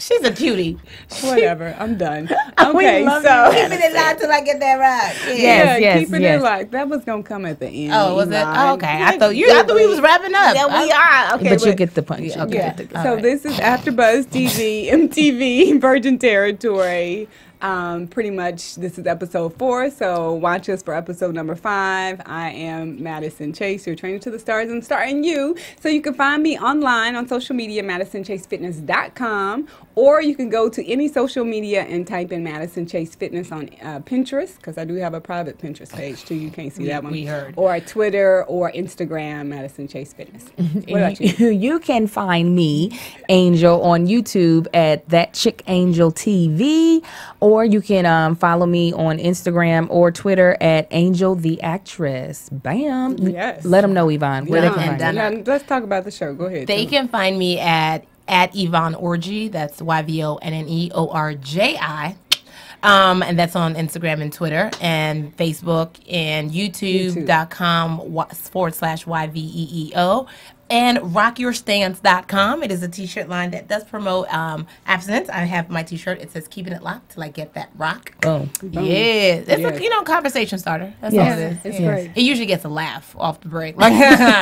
Speaker 5: She's a cutie.
Speaker 6: Whatever. I'm done.
Speaker 5: We
Speaker 6: Okay,
Speaker 5: love
Speaker 6: so
Speaker 5: you. Keep it in line till I get that right.
Speaker 4: Yes,
Speaker 6: yeah, keep it
Speaker 4: yes.
Speaker 6: in like that was gonna come at the end.
Speaker 5: Oh, was it?
Speaker 6: Yvonne.
Speaker 5: Oh, okay. I thought we was wrapping up.
Speaker 6: Yeah, we are. Okay,
Speaker 4: But you get the punch.
Speaker 5: Yeah,
Speaker 4: Okay.
Speaker 5: okay.
Speaker 6: So
Speaker 5: Alright.
Speaker 6: this is AfterBuzz TV, MTV, Virgin Territory. Pretty much this is episode 4, so watch us for episode number 5. I am Madison Chase, your trainer to the stars and starring you. So you can find me online on social media, MadisonChaseFitness.com, or you can go to any social media and type in Madison Chase Fitness on Pinterest, because I do have a private Pinterest page too. You can't see that one.
Speaker 5: we heard.
Speaker 6: Or Twitter or Instagram, Madison Chase Fitness. What about you?
Speaker 4: You can find me, Angel, on YouTube at That Chick Angel TV, or you can follow me on Instagram or Twitter at Angel the Actress. Bam.
Speaker 6: Yes.
Speaker 4: Let them know, Yvonne, where they can
Speaker 5: and
Speaker 4: find
Speaker 5: done.
Speaker 4: you.
Speaker 6: Now, let's talk about the show. Go ahead.
Speaker 5: They
Speaker 6: Tim.
Speaker 5: can find me at Yvonne Orji. That's YVONNEORJI. And that's on Instagram and Twitter and Facebook and YouTube.com/YVEEO. And rockyourstance.com. It is a t-shirt line that does promote abstinence. I have my t-shirt. It says keeping it locked till I get that rock.
Speaker 4: Boom.
Speaker 5: Yeah. It's a conversation starter. That's all it is.
Speaker 6: It's great.
Speaker 5: It usually gets a laugh off the break. Like,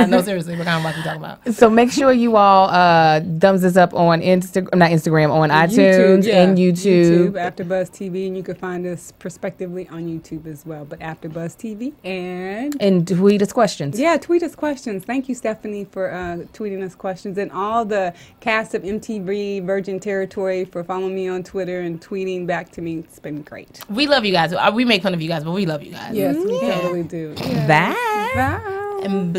Speaker 5: no, seriously, what kind of rock we talking about?
Speaker 4: So make sure you all thumbs us up on on iTunes and YouTube.
Speaker 6: AfterBuzz TV, and you can find us prospectively on YouTube as well. But AfterBuzz TV
Speaker 4: and tweet us questions.
Speaker 6: Yeah, tweet us questions. Thank you, Stephanie, for tweeting us questions, and all the cast of MTV Virgin Territory for following me on Twitter and tweeting back to me. It's been great.
Speaker 5: We love you guys. We make fun of you guys, but we love you guys.
Speaker 6: Yes, we totally do. Yeah.
Speaker 4: Bye.
Speaker 5: And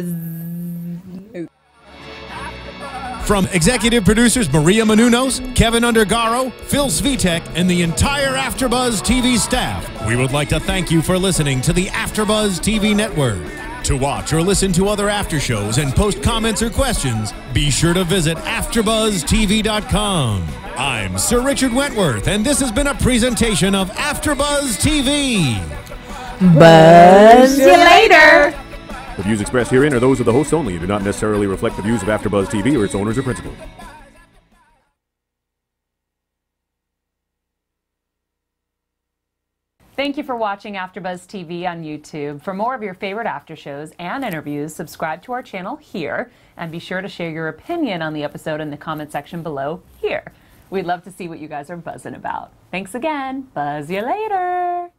Speaker 3: From executive producers Maria Menounos, Kevin Undergaro, Phil Svitek, and the entire AfterBuzz TV staff, we would like to thank you for listening to the AfterBuzz TV network. To watch or listen to other after shows and post comments or questions, be sure to visit AfterBuzzTV.com. I'm Sir Richard Wentworth, and this has been a presentation of AfterBuzz TV.
Speaker 4: Buzz you later.
Speaker 8: The views expressed herein are those of the hosts only and do not necessarily reflect the views of AfterBuzz TV or its owners or principals.
Speaker 9: Thank you for watching AfterBuzz TV on YouTube. For more of your favorite after shows and interviews, subscribe to our channel here, and be sure to share your opinion on the episode in the comment section below here. We'd love to see what you guys are buzzing about. Thanks again. Buzz you later.